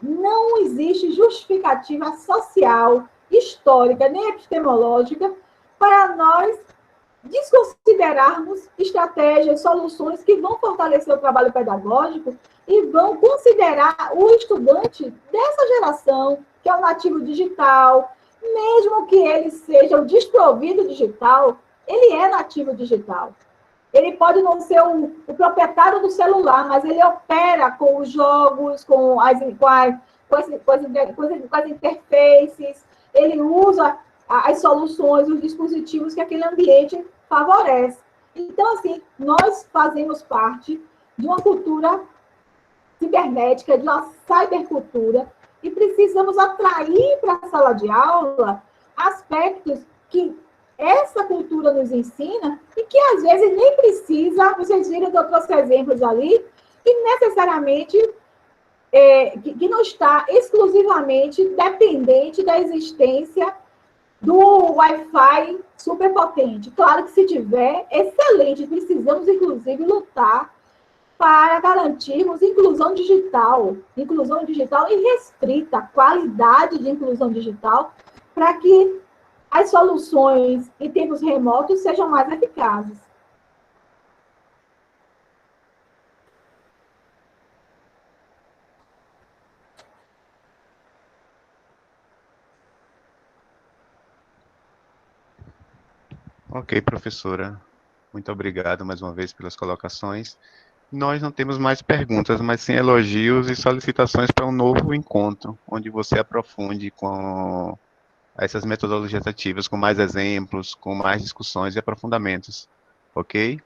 não existe justificativa social, histórica, nem epistemológica para nós desconsiderarmos estratégias, soluções que vão fortalecer o trabalho pedagógico e vão considerar o estudante dessa geração, que é o nativo digital, mesmo que ele seja o desprovido digital, ele é nativo digital. Ele pode não ser o proprietário do celular, mas ele opera com os jogos, com as interfaces, ele usa as soluções, os dispositivos que aquele ambiente favorece. Então, assim, nós fazemos parte de uma cultura cibernética, de uma cybercultura, e precisamos atrair para a sala de aula aspectos que essa cultura nos ensina e que, às vezes, nem precisa, vocês viram que eu trouxe exemplos ali, e necessariamente que não está exclusivamente dependente da existência do Wi-Fi superpotente. Claro que se tiver, excelente, precisamos, inclusive, lutar para garantirmos inclusão digital irrestrita, qualidade de inclusão digital, para que as soluções em tempos remotos sejam mais eficazes. Ok, professora. Muito obrigado mais uma vez pelas colocações. Nós não temos mais perguntas, mas sim elogios e solicitações para um novo encontro, onde você aprofunde com essas metodologias ativas, com mais exemplos, com mais discussões e aprofundamentos. Ok?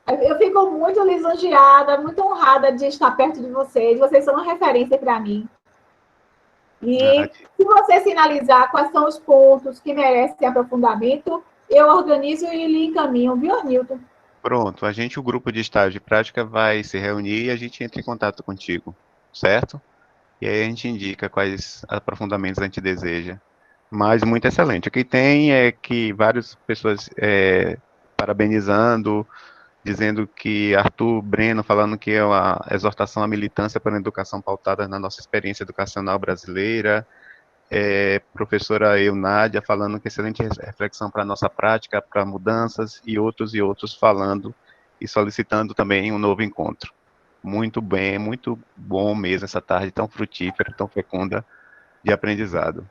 Eu fico muito lisonjeada, muito honrada de estar perto de vocês. Vocês são uma referência para mim. E se você sinalizar quais são os pontos que merecem aprofundamento, eu organizo e lhe encaminho, viu, Newton? Pronto, o grupo de estágio de prática vai se reunir e a gente entra em contato contigo, certo? E aí a gente indica quais aprofundamentos a gente deseja. Mas muito excelente. O que tem é que várias pessoas parabenizando, dizendo que Arthur Breno, falando que é uma exortação à militância para a educação pautada na nossa experiência educacional brasileira, professora Eunádia falando que excelente reflexão para a nossa prática, para mudanças, e outros falando e solicitando também um novo encontro. Muito bem, muito bom mesmo essa tarde tão frutífera, tão fecunda de aprendizado.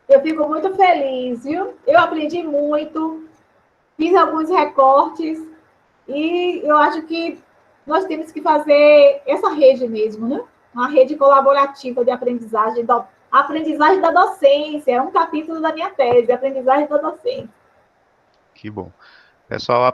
Eu fico muito feliz, viu? Eu aprendi muito, fiz alguns recortes, e eu acho que nós temos que fazer essa rede mesmo, né? Uma rede colaborativa de aprendizagem, aprendizagem da docência, é um capítulo da minha tese, aprendizagem da docência. Que bom. Pessoal,